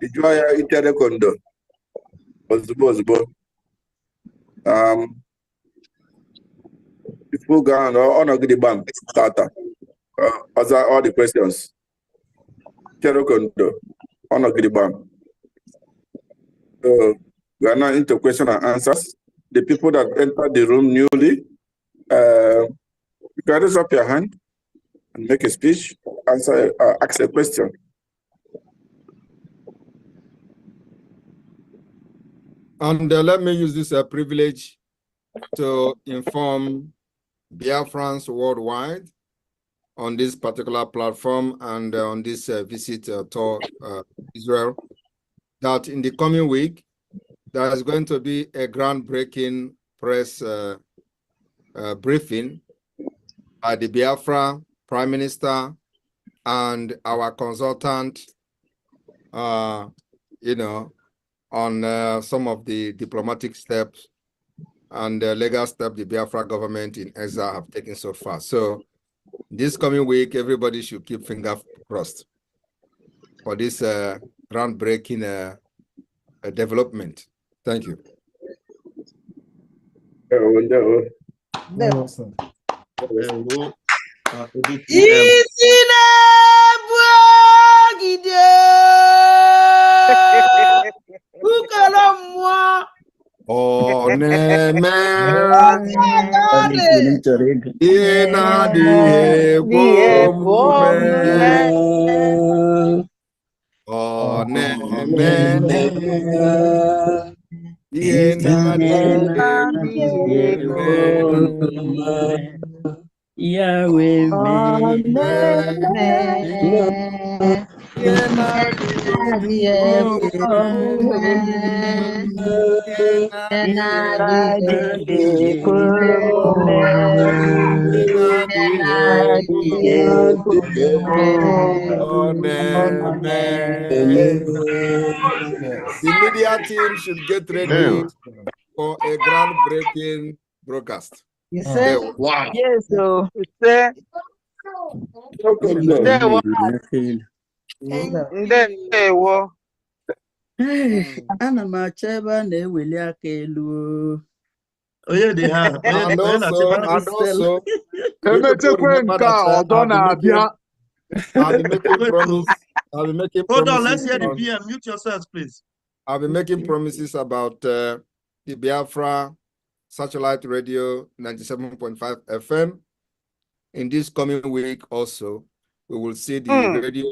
ijụọ ya itere kondo ozugbo people go on ọnọgide gbam tata answer all the questions itere kondo ọnọgide gbam. So we are now into question and answers. The people that entered the room newly, you can raise up your hand and make a speech, answer, ask a question. And let me use this privilege to inform Biafrans worldwide on this particular platform and on this visit to Israel, that in the coming week, there is going to be a groundbreaking press briefing by the Biafra Prime Minister and our consultant, you know, on some of the diplomatic steps and legal steps the Biafra government in exile have taken so far. So this coming week, everybody should keep fingers crossed for this groundbreaking development. Thank you. Oh, The media team should get ready for a groundbreaking broadcast. You said, Wow. yes, so. Ana m achọ ebe a na-eweli aka elu. Onye dị ha. And also, emechekwe nke a ọdọ na-abịa. I'll be making promises. Hold on, let's hear the PM. Mute yourselves, please. I'll be making promises about the Biafra satellite radio 97.5 FM. In this coming week also, we will see the radio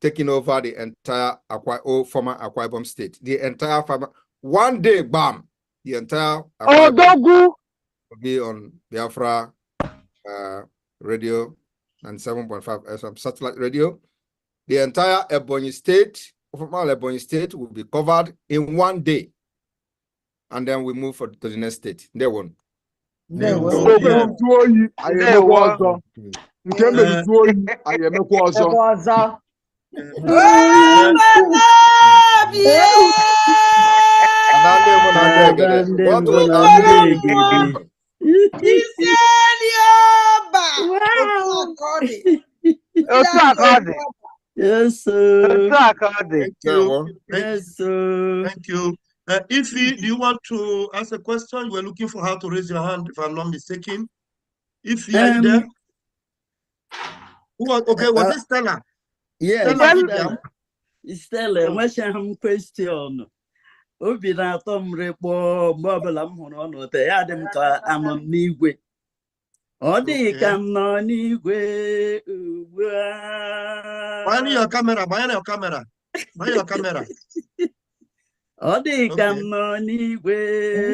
taking over the entire former Akwa Ibom state. The entire one day, bam, the entire Akwa Ibom will be on Biafra radio and 7.5 FM satellite radio. The entire Ebonyi state, former Ebonyi state, will be covered in one day. And then we move to the next state. There one. Yes, sir. Thank you. Yes, sir. Thank you. Ify, do you want to ask a question? You were looking for how to raise your hand, if I'm not mistaken. Ify, are you there? Okay, was it Stella? Yes, Stella, Stella, question. Obi na-atọ m rekpọ mgbe ọbụla m hụrụ ọnụ te ya dị m ka anọ n'igwe. Ọ dị ka m nọ n'igwe ugbu a. Banye your camera, banye your camera. Banye your camera. Ọ dị ka m nọ n'igwe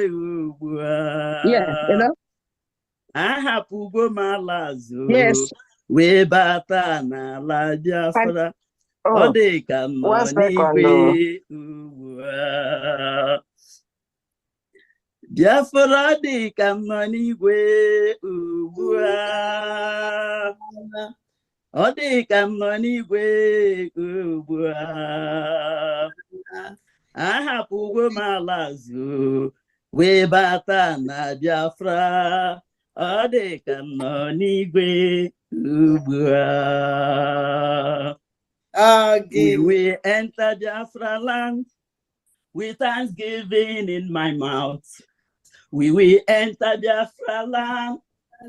ugbu a. Yes, you know. Ahapụgo m ala azụ. Yes. Wee bata n'ala Biafra. Ọ dị ka m nọ n'igwe ugbu a. Biafra dị ka m nọ n'igwe ugbu a. Ọ dị ka m nọ n'igwe ugbu a. Ahapụgo m ala azụ wee bata na Biafra. Ọ dị ka m nọ n'igwe ugbu a. We will enter Biafra land with thanksgiving in my mouth. We will enter Biafra land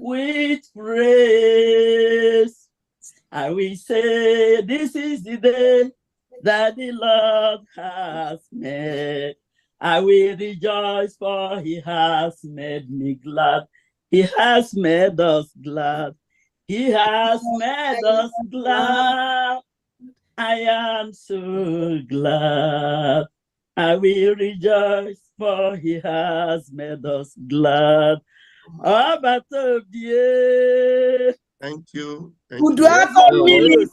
with praise. I will say, this is the day that the Lord has made. I will rejoice, for he has made me glad. He has made us glad. He has made us glad. I am so glad. I will rejoice, for he has made us glad. Thank you. Thank Udu you. afọ mmiri.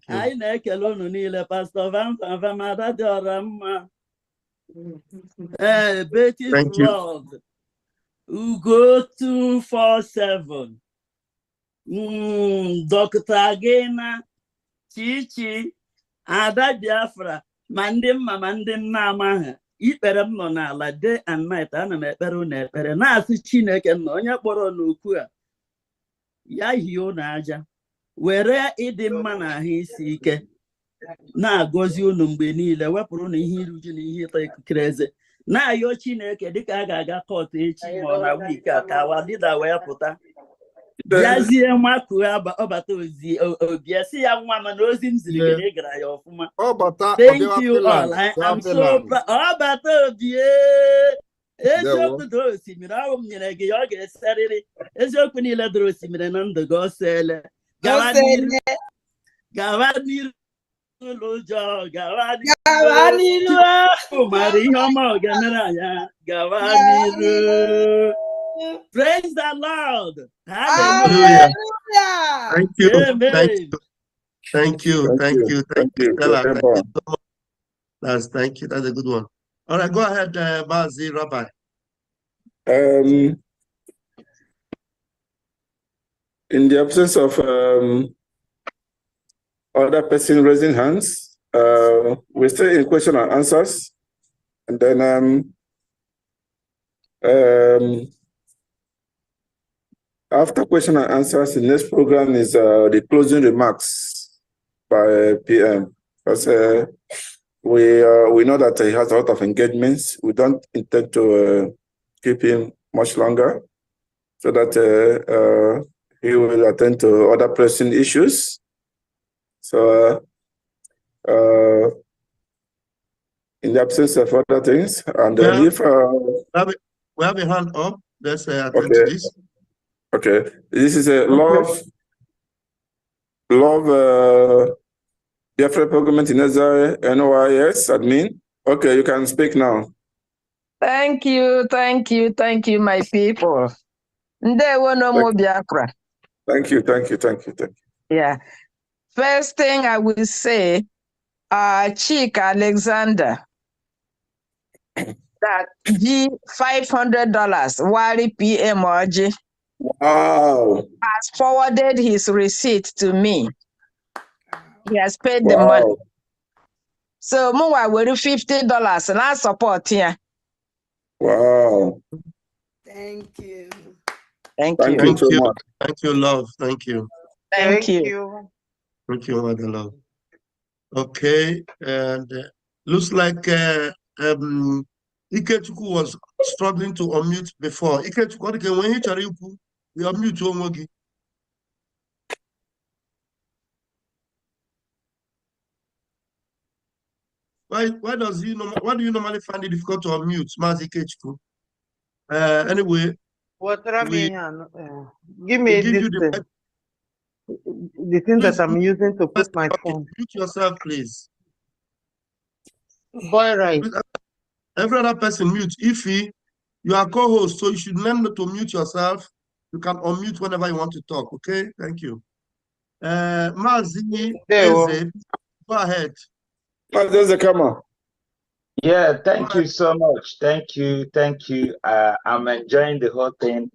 Anyị na-ekele unu niile, Pastor Van Ada dị ọra mma. Betty Flood, Ugo 247, Dr. Gina, Chichi, Ada Biafra, ma ndị mma ma ndị nna amaghị. Ikpere m nọ n'ala day and night, ana m ekpere unu ekpere na-asị Chineke nna onye kpọrọ n'okwu a ya hie unu aja, were ịdị mma na ahụ isi ike na-agọzi unu mgbe niile, wepụrụ unu ihe iruju na ihe ịta ikikere eze, na-ayọ Chineke dịka a ga-aga kọt echi ma ọ na wiki a ka awa dịda wee pụta bịazie makụọ ọbata ozi obia si ya nwa mana ozi m ziri gị na ị gara ya ọfụma. Thank you all. I am so proud. Ọbata obie eziokwu doro osimiri ahụ m nyere gị ya ọ ga-eserịrị eziokwu niile doro osimiri na ndụ gị ọsele gawa n'iru ụlọ ụjọ gawa n'iru mara ihe ọma ọ ga-emere anya gawa n'iru. Praise the Lord. Hallelujah. Thank you. Amen. Thank you. Thank you. Thank you. Stella, thank you so much. Thank you. That's a good one. All right, go ahead, Mazi Rabbi. In the absence of other person raising hands, we stay in question and answers, and then after question and answers, the next program is the closing remarks by PM. Because we know that he has a lot of engagements. We don't intend to keep him much longer, so that he will attend to other pressing issues. So, in the absence of other things, and then if we have a hand up, let's attend to this. Okay, this is a love Biafra government in Exile, NYS admin. Okay, you can speak now. Thank you, my people. Ndewo no more Biafra. Thank you. Yeah. First thing I will say, Chick Alexander, that $500, Wari PM Oji, has forwarded his receipt to me. He has paid the money. So, Muwa will $50 and I support here. Wow. Thank you. Thank you. you so much. Thank you, love. Thank you. Thank you. Thank you, Mother Love. Okay, and looks like Ikechukwu was struggling to unmute before. Ikechukwu, when you unmute Omogi. Why do you normally find it difficult to unmute, Mazi Ikechukwu? Anyway, give me this thing. The thing that I'm using to put my phone. Mute yourself, please. Boy, right. Every other person mute. Ify, you are co-host, so you should remember to mute yourself. You can unmute whenever you want to talk. Okay, thank you. Mazi Eze, go ahead. Mazi, come on. Yeah, thank you so much. Thank you. I'm enjoying the whole thing.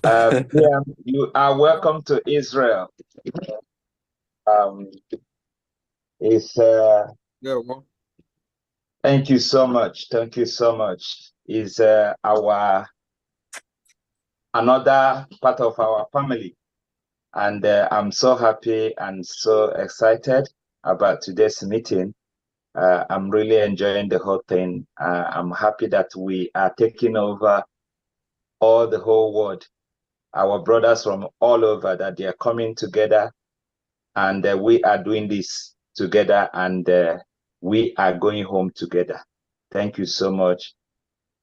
You are welcome to Israel. Thank you so much. Is our another part of our family, and I'm so happy and so excited about today's meeting. I'm really enjoying the whole thing. I'm happy that we are taking over all the whole world. Our brothers from all over, that they are coming together, and we are doing this together, and we are going home together. Thank you so much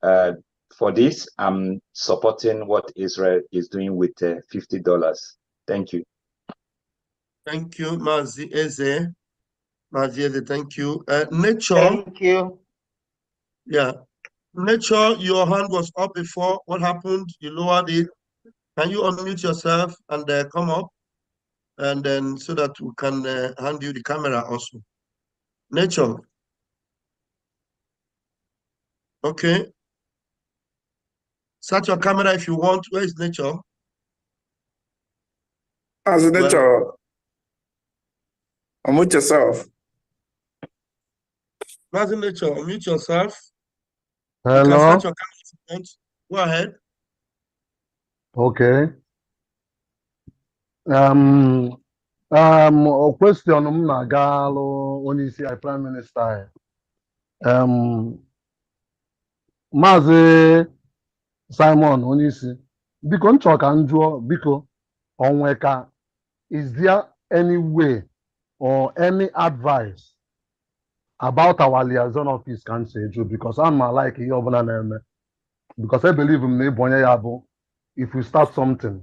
for this. I'm supporting what Israel is doing with $50. Thank you. Thank you, Mazi Eze. Maziede, thank you. Nature. Thank you. Yeah. Nature, your hand was up before. What happened? You lowered it. Can you unmute yourself and come up? And then so that we can hand you the camera also. Nature. Okay. Start your camera if you want. Where is Nature? As a Nature, unmute yourself. Where's Nature? Unmute yourself. Hello. You can start your camera if you want. Go ahead. Okay. Question m na-aga alụ onye isi anyị Prime Minister anyị. Maazị Simon onye isi, biko m chọrọ ka m jụọ biko onwe ka is there any way or any advice about our liaison office ka m si eju because I'm like ihe ọbụla na-eme because I believe m na ịbụ onye ya bụ if we start something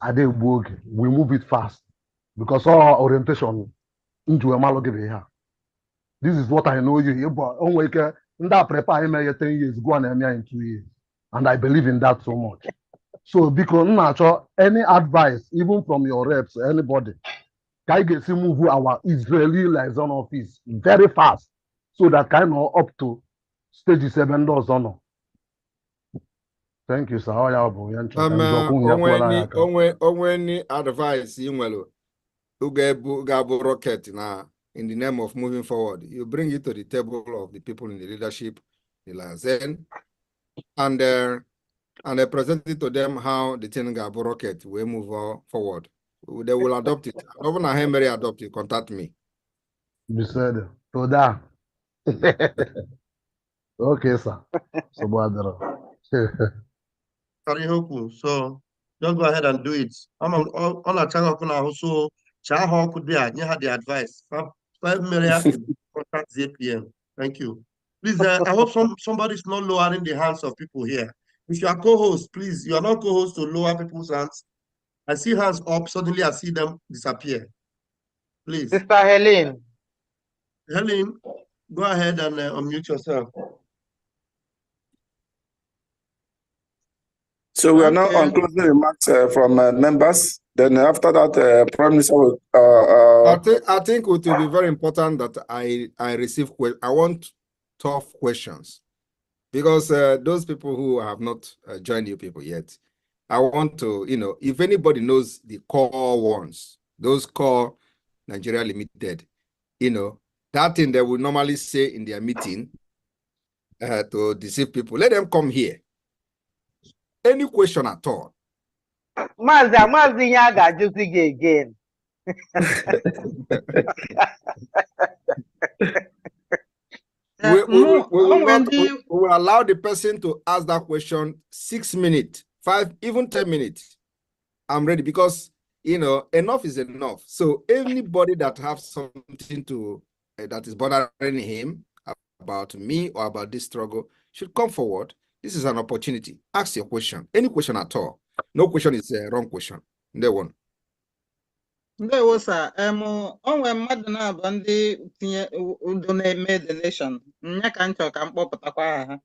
adị egbu oge we move it fast because our orientation into a malogebe. This is what I know you onwe ike ndị a prepare ime ya 10 years go and eme in 2 years and I believe in that so much. So because m na-achọ any advice even from your reps anybody ka anyị ga-esi move our Israeli liaison office very fast so that kind of up to stage 7 ndị ọzọ nọ. Thank you, sir. Onwe any advice you will gabu rocket na in the name of moving forward. You bring it to the table of the people in the leadership, the Lazen, and present it to them how the thing gabu rocket will move forward. They will adopt it. Even a Henry adopt it, contact me. You said to that. Okay, sir. So just go ahead and do it. I'm on a channel so Chaho could be you had the advice. 5 million contact ZPM. Thank you. Please, I hope somebody's not lowering the hands of people here. If you are co-host, please, you are not co-host to lower people's hands. I see hands up, suddenly I see them disappear. Please. Sister Helen. Helen, go ahead and unmute yourself. So we are now on closing remarks from members. Then after that, Prime Minister will. I think it will be very important that I receive. I want tough questions because those people who have not joined you people yet, I want to, if anybody knows the core ones, those core Nigeria Limited, that thing they will normally say in their meeting to deceive people. Let them come here. Any question at all? Mazi Yaga just again. We will allow the person to ask that question 6 minutes, 5, even 10 minutes. I'm ready because enough is enough. So anybody that has something to that is bothering him about me or about this struggle should come forward. This is an opportunity. Ask your question. Any question at all. No question is a wrong question. There one. There was onwe mmadụ na-abụ ndị tinye udo na-eme donation. Nya ka nchọ ka mkpọpụtakwa ha.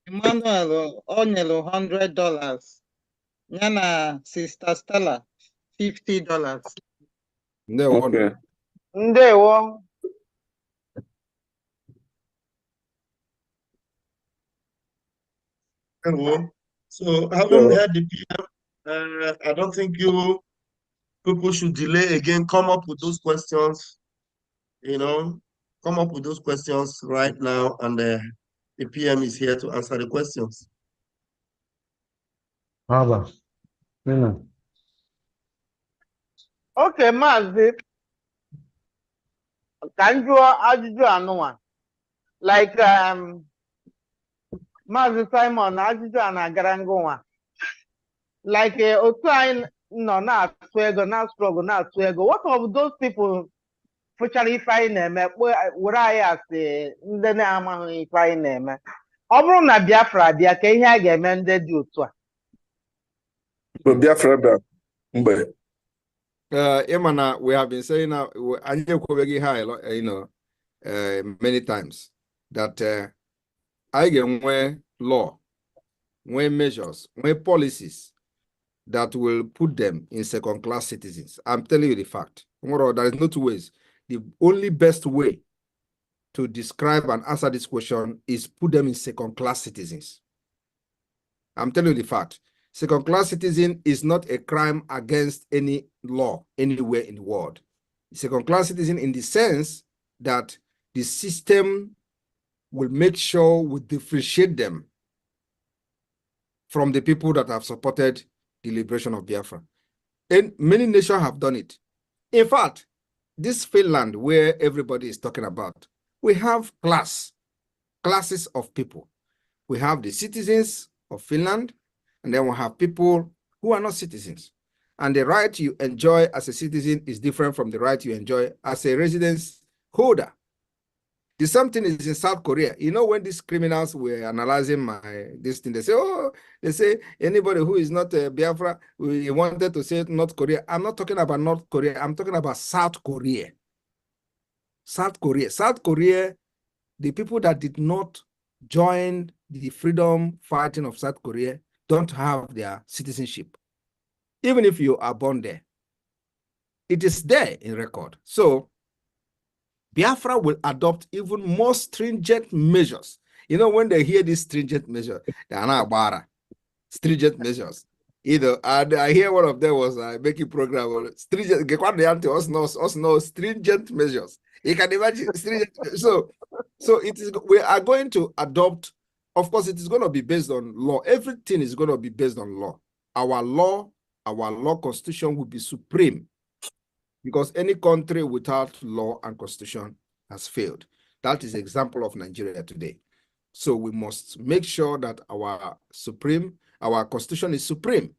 Emmanuel o nyelu $100. Ya na Sister Stella $50. Ndewo. Ndewo. So having heard the PM, I don't think people should delay again. Come up with those questions, come up with those questions right now, and the PM is here to answer the questions. Okay, Mazi. Can you ajụjụ anụnwa? Like Mazi Simon, ajụjụ a na-agara ngụnwa. Like otu anyị nọ na-atụ ego na struggle na-atụ ego. What of those people fụchara ife anyị na-eme were anyị asị ndị na-amaghị ife anyị na-eme? Ọ bụrụ na Biafra bịa ka ihe a ga-eme ndị dị otu a. Biafra bịa mgbe. Emana, we have been saying now, many times that I get where law, where measures, where policies that will put them in second-class citizens. I'm telling you the fact. There is no two ways. The only best way to describe and answer this question is put them in second-class citizens. I'm telling you the fact. Second-class citizen is not a crime against any law anywhere in the world. Second-class citizen in the sense that the system will make sure we differentiate them from the people that have supported the liberation of Biafra. And many nations have done it. In fact, this Finland where everybody is talking about, we have classes of people. We have the citizens of Finland, and then we have people who are not citizens. And the right you enjoy as a citizen is different from the right you enjoy as a residence holder. The same thing is in South Korea. You know, when these criminals were analyzing this thing, they say anybody who is not a Biafra, we wanted to say North Korea. I'm not talking about North Korea. I'm talking about South Korea. South Korea. South Korea, the people that did not join the freedom fighting of South Korea don't have their citizenship. Even if you are born there, it is there in record. So Biafra will adopt even more stringent measures. You know, when they hear these stringent measures, they are not bara. Stringent measures. I hear one of them was making program stringent. Stringent measures. You can imagine stringent. So it is. We are going to adopt. Of course, it is going to be based on law. Everything is going to be based on law. Our law constitution will be supreme, because any country without law and constitution has failed. That is the example of Nigeria today. So we must make sure that our constitution is supreme.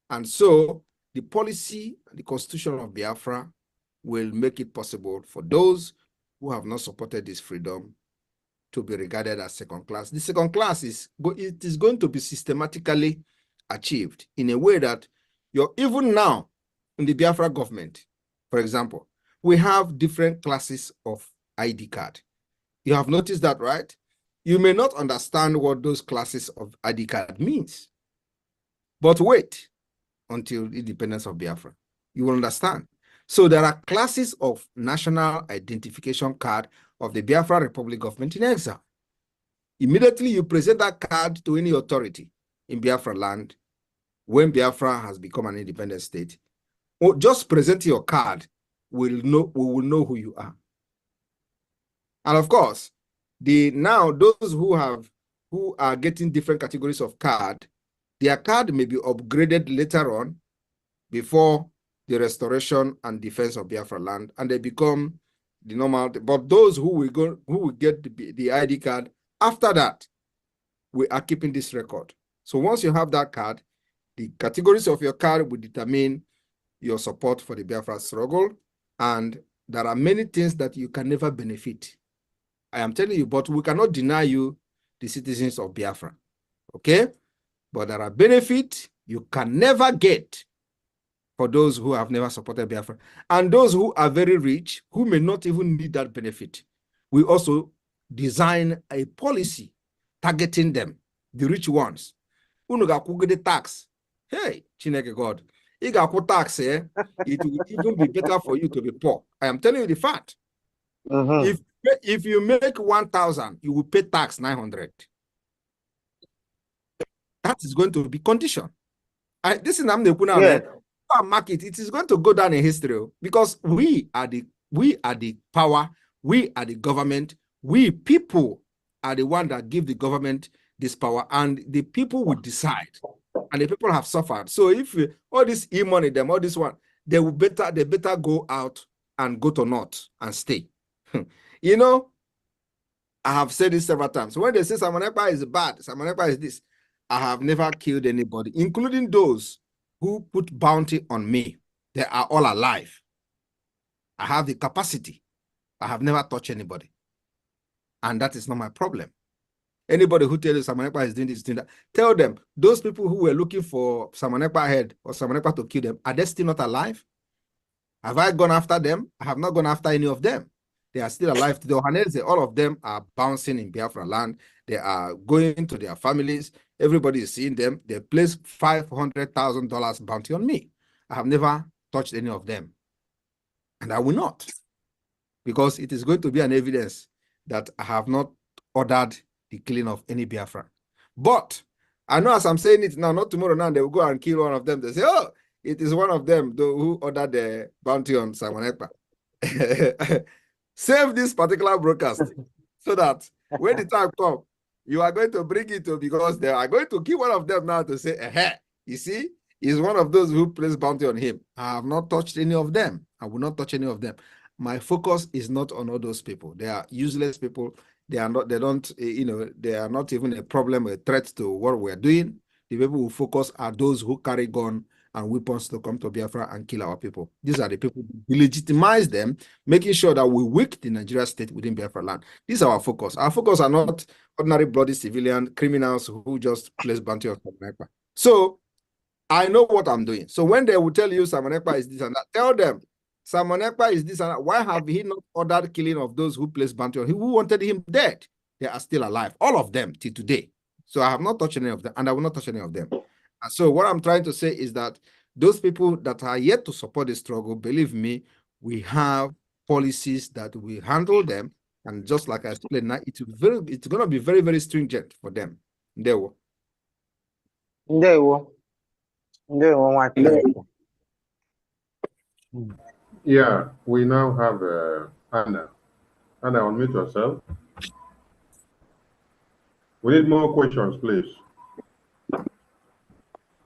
And so the policy, the constitution of Biafra will make it possible for those who have not supported this freedom to be regarded as second class. The second class is going to be systematically achieved in a way that even now in the Biafra government, for example, we have different classes of ID card. You have noticed that, right? You may not understand what those classes of ID card means, but wait until the independence of Biafra. You will understand. So there are classes of national identification card of the Biafra Republic government in exile. Immediately you present that card to any authority in Biafra land when Biafra has become an independent state. Or just present your card, we will know who you are. And of course, now those who are getting different categories of card, their card may be upgraded later on before the restoration and defense of Biafra land, and they become the normal. But those who will get the ID card after that, we are keeping this record. So once you have that card, the categories of your card will determine your support for the Biafra struggle, and there are many things that you can never benefit. I am telling you, but we cannot deny you the citizens of Biafra, okay? But there are benefits you can never get for those who have never supported Biafra. And those who are very rich, who may not even need that benefit, we also design a policy targeting them, the rich ones. Unu ga-akwụgo the tax. Hey, Chineke God. You ga-akwụ tax, it will even be better for you to be poor. I am telling you the fact. If you make 1,000, you will pay tax 900. That is going to be condition. This is market. It is going to go down in history because we are the power. We are the government. We people are the one that give the government this power, and the people will decide. And the people have suffered. So if all this e-money, them, all this one, they better go out and go to North and stay. You know, I have said this several times. When they say Simon Ekpa is bad, Simon Ekpa is this, I have never killed anybody, including those who put bounty on me. They are all alive. I have the capacity. I have never touched anybody. And that is not my problem. Anybody who tells you Simon Ekpa is doing this, doing that, tell them, those people who were looking for Simon Ekpa head or Simon Ekpa to kill them, are they still not alive? Have I gone after them? I have not gone after any of them. They are still alive today. All of them are bouncing in Biafra land. They are going to their families. Everybody is seeing them. They placed $500,000 bounty on me. I have never touched any of them. And I will not. Because it is going to be an evidence that I have not ordered the killing of any Biafran. But I know as I'm saying it now, not tomorrow now, they will go and kill one of them. They say, oh, it is one of them who ordered the bounty on Simon Ekpa. Save this particular broadcast so that when the time comes, you are going to bring it to, because they are going to kill one of them now to say, you see, he's one of those who placed bounty on him. I have not touched any of them. I will not touch any of them. My focus is not on all those people. They are useless people. They are not, they don't, they are not even a problem, a threat to what we're doing. The people who focus are those who carry gun and weapons to come to Biafra and kill our people. These are the people who legitimize them, making sure that we weaken the Nigerian state within Biafra land. This is our focus. Our focus are not ordinary bloody civilian criminals who just place bounty on Simon Ekpa. So I know what I'm doing. So when they will tell you Simon Ekpa is this and that, tell them Simon Ekpa is this and that. Why have he not ordered killing of those who placed bounty on him, who wanted him dead? They are still alive, all of them till today. So I have not touched any of them, and I will not touch any of them. And so what I'm trying to say is that those people that are yet to support the struggle, believe me, we have policies that will handle them. And just like I explained now, it's going to be very, very stringent for them. There will. Yeah, we now have Anna. Anna, unmute yourself. We need more questions, please.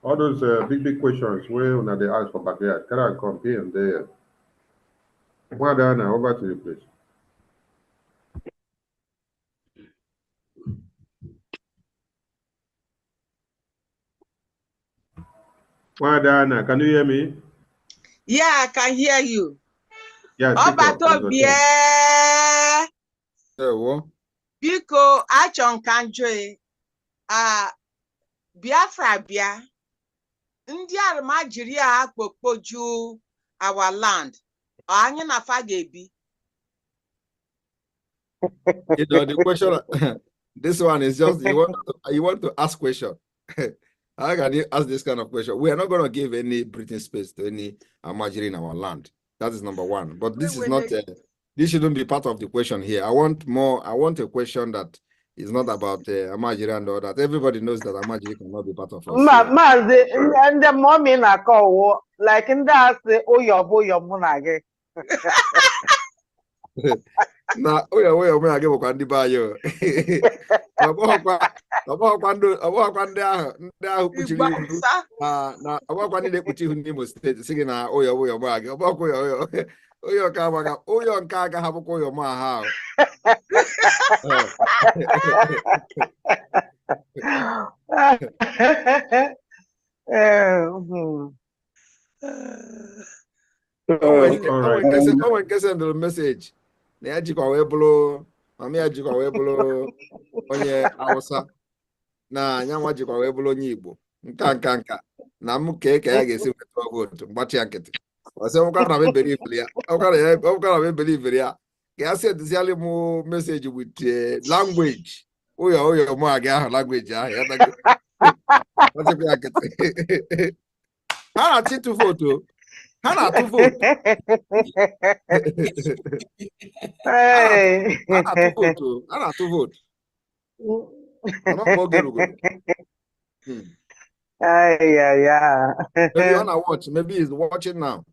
All those big questions where they ask for backyard. Can I come here and there? Well done, Anna, over to you, please. Well done, Anna. Can you hear me? Yeah, I can hear you. Yeah, Biko achon kanjoe Biafra bia ndị arụmajiri a akpokpoju our land anyị na fa ga-ebi. The question, this one is just you want to ask question. How can you ask this kind of question? We are not going to give any breathing space to any Amajiri in our land. That is number one. But this is not, this shouldn't be part of the question here. I want a question that is not about Amajiri and all that. Everybody knows that Amajiri cannot be part of us. And the mommy na call like in that say, oh, your boy, your monage. Na oya me age bokwa ndi bayo abokwa ndị ahụ kpuchiri ihu na abokwa ndị na-ekpuchi ihu n'Imo steeti sị gị na oya m age abokwa oya ka amaga oya nke aga ha bụkwa oya m aha oh, I send a message. Na jikwa wee bụrụ mama ya jikwa wee bụrụ onye Hausa na anyanwa jikwa wee bụrụ onye Igbo nka na m ka ya ga-esi weta vote mgbachi ya nkịtị ọsị ọkwa na mebere ifere ya ka ya sendịzialị m message with language oyo mụ aga ahụ language ahụ ya tago ọchịkwa ya nkịtị ha na-achịtụ vote ha na-atụ vote ha na-atụ vote maybe on a watch, maybe he's watching now.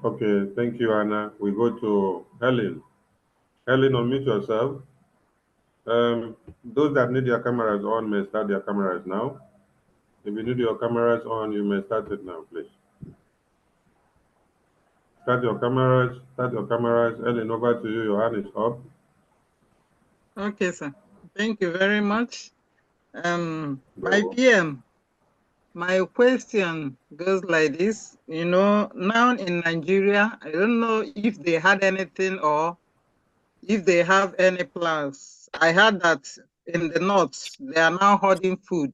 Okay, thank you, Anna. We go to Helen. Helen, unmute yourself. Those that need your cameras on may start their cameras now. If you need your cameras on, you may start it now, please. Start your cameras. Helen, over to you. Your hand is up. Okay, sir. Thank you very much. My PM, my question goes like this. You know, now in Nigeria, I don't know if they had anything or if they have any plans. I heard that in the north, they are now hoarding food.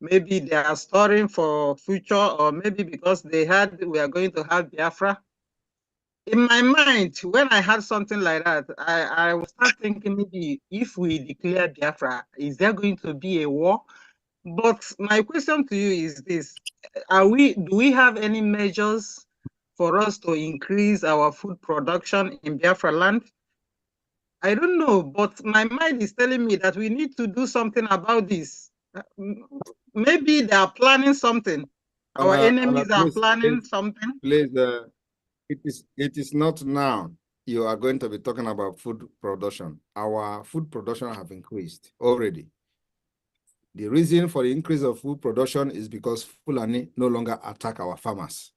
maybe they are storing for future, or maybe because they heard we are going to have Biafra. In my mind, when I had something like that, I was start thinking maybe if we declare Biafra, is there going to be a war? But my question to you is this: do we have any measures for us to increase our food production in Biafra land? I don't know, but my mind is telling me that we need to do something about this. Maybe they are planning something. Our enemies are planning something. Please, it is not now. You are going to be talking about food production. Our food production have increased already. The reason for the increase of food production is because Fulani no longer attack our farmers.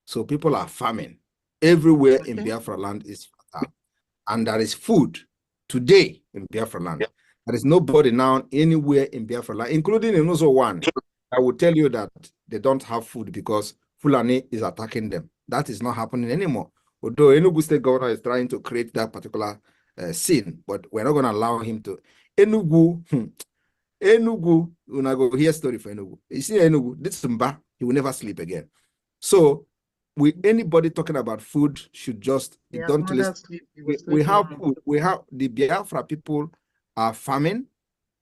So people are farming. Everywhere in Biafra land is fertile. And there is food today in Biafra land. There is nobody now anywhere in Biafra land, including in also one. I will tell you that they don't have food because Fulani is attacking them. That is not happening anymore. Although Enugu state governor is trying to create that particular scene, but we're not going to allow him to. Enugu, when I go hear story for Enugu, you see Enugu, this Mba, he will never sleep again. So, anybody talking about food should just don't listen. We have food. We have the Biafra people are farming,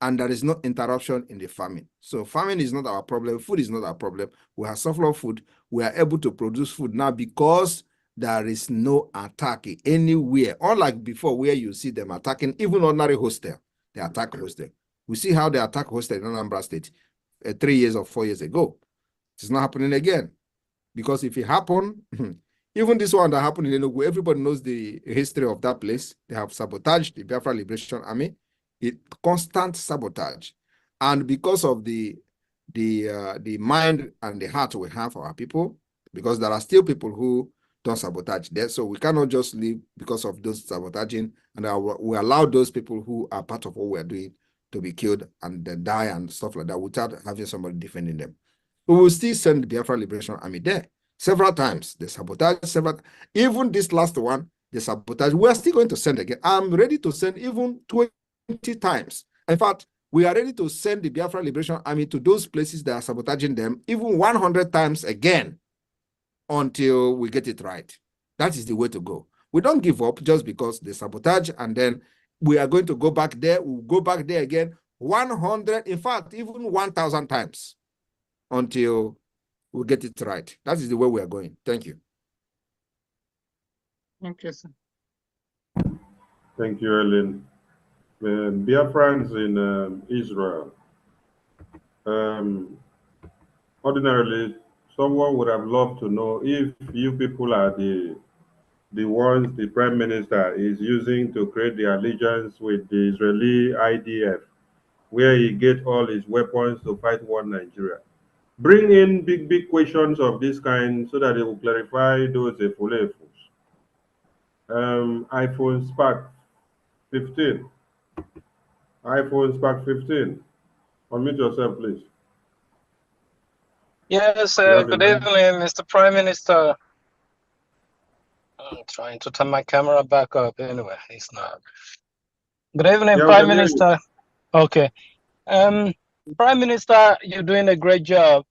and there is no interruption in the farming. So farming is not our problem. Food is not our problem. We have surplus food. We are able to produce food now because there is no attack anywhere. Unlike before, where you see them attacking even ordinary hostel, they attack hostel. We see how they attack hostel in Anambra State 3 years or 4 years ago. It's not happening again. Because if it happened, even this one that happened in Enugu, everybody knows the history of that place. They have sabotaged the Biafra Liberation Army. Constant sabotage. And because of the mind and the heart we have for our people, because there are still people who don't sabotage there. So we cannot just leave because of those sabotaging. And we allow those people who are part of what we're doing to be killed and then die and stuff like that without having somebody defending them. We will still send the Biafra Liberation Army there several times. They sabotage several. Even this last one, they sabotage. We are still going to send again. I'm ready to send even 20 times. In fact, we are ready to send the Biafra Liberation Army to those places that are sabotaging them even 100 times again until we get it right. That is the way to go. We don't give up just because they sabotage and then we are going to go back there. We'll go back there again 100, in fact, even 1,000 times until we get it right. That is the way we are going. Thank you. Okay, sir. Thank you, Ellen. Biafrans in Israel. Ordinarily, someone would have loved to know if you people are the ones the Prime Minister is using to create the allegiance with the Israeli IDF, where he gets all his weapons to fight one Nigeria. Bring in big questions of this kind so that it will clarify those efulefus. iPhone Spark 15. iPhone Spark 15. Unmute yourself, please. Yes, good evening, Mr. Prime Minister. I'm trying to turn my camera back up. Anyway, it's not. Good evening, Prime Minister. Okay. Prime Minister, you're doing a great job.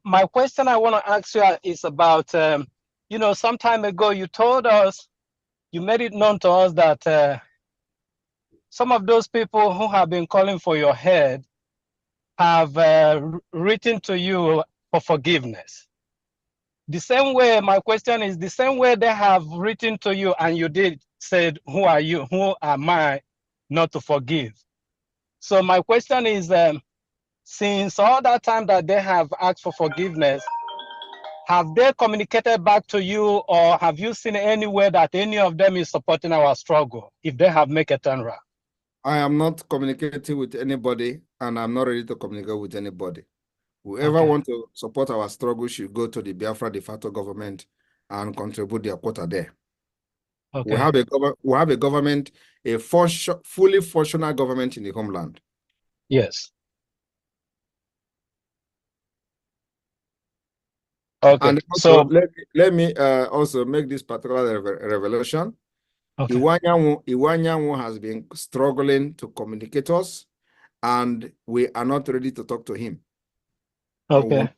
My question I want to ask you is about, you know, some time ago you told us, you made it known to us that some of those people who have been calling for your head have written to you for forgiveness. The same way, my question is the same way they have written to you and you did said, who are you? Who am I not to forgive? So my question is, since all that time that they have asked for forgiveness, have they communicated back to you or have you seen anywhere that any of them is supporting our struggle if they have made a turnaround? I am not communicating with anybody and I'm not ready to communicate with anybody. Whoever wants to support our struggle should go to the Biafra de facto government and contribute their quota there. Okay. We have a government, a fully functional government in the homeland. Yes. Okay. And also, let me also make this particular revelation. Okay. Iwanyanwu has been struggling to communicate us, and we are not ready to talk to him. Okay.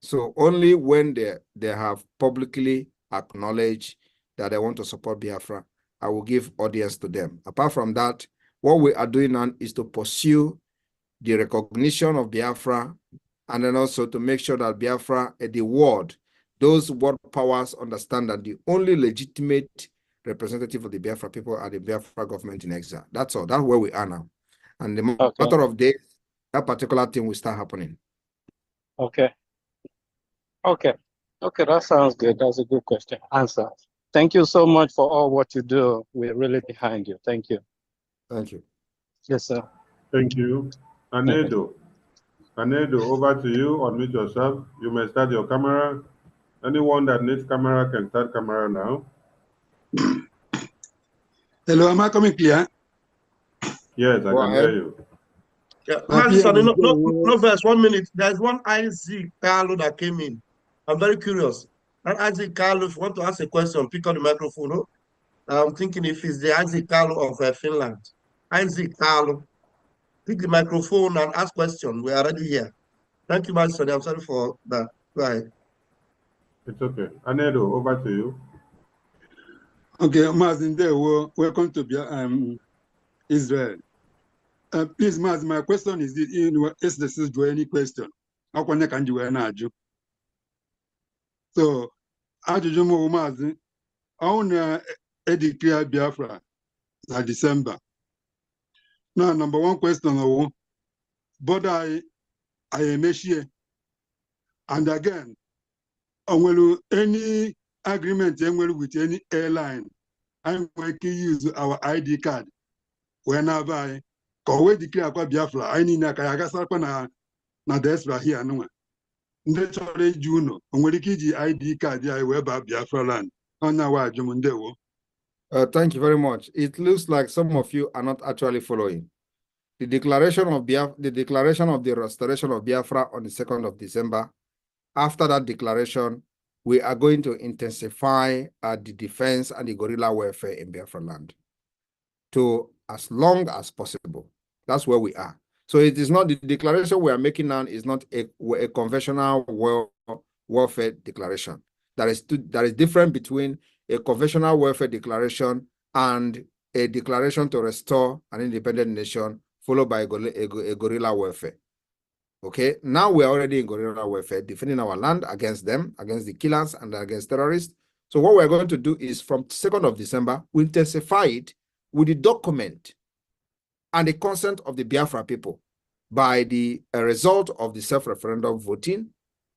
So only when they have publicly acknowledged that they want to support Biafra, I will give audience to them. Apart from that, what we are doing now is to pursue the recognition of Biafra, and then also to make sure that Biafra, the world, those world powers understand that the only legitimate representative of the Biafra people are the Biafra government in exile. That's all. That's where we are now. And the matter of days, that particular thing will start happening. Okay. Okay. Okay, that sounds good. That's a good question. Answer. Thank you so much for all what you do. We're really behind you. Thank you. Thank you. Yes, sir. Thank you. Anedo. Anedo, over to you. Unmute yourself. You may start your camera. Anyone that needs camera can start camera now. Hello, am I coming clear? Yes, I can hear you. Yeah, no verse, 1 minute. There's one Isaac Carlo that came in. I'm very curious. That Isaac Carlo, if you want to ask a question, pick on the microphone. No? I'm thinking if it's the Isaac Carlo of Finland. Isaac Carlo, pick the microphone and ask question. We are already here. Thank you, Master. I'm sorry for that. Go ahead. It's okay. Anedo, over to you. Okay, Mazinde, welcome to Israel. Please, Maz, my question is this: is this any question? How can you answer? So, ajụjụ m Maazị, ọ na-declare Biafra na December. Now, number one question, but I emechie. And again, any agreement with any airline, I'm going to use our ID card whenever I go declare Biafra. I need na diaspora here. No, ndị Juno, nwere ike iji ID card ya wee baa Biafra land. Thank you very much. It looks like some of you are not actually following. The declaration of the restoration of Biafra on the 2nd of December. After that declaration, we are going to intensify the defense and the guerrilla warfare in Biafra land to as long as possible. That's where we are. So it is not the declaration we are making now is not a conventional warfare declaration. There is difference between a conventional warfare declaration and a declaration to restore an independent nation followed by a guerrilla warfare. Okay, now we are already in guerrilla warfare, defending our land against them, against the killers and against terrorists. So what we're going to do is from 2nd of December, we intensify it with the document and the consent of the Biafra people by the result of the self-referendum voting,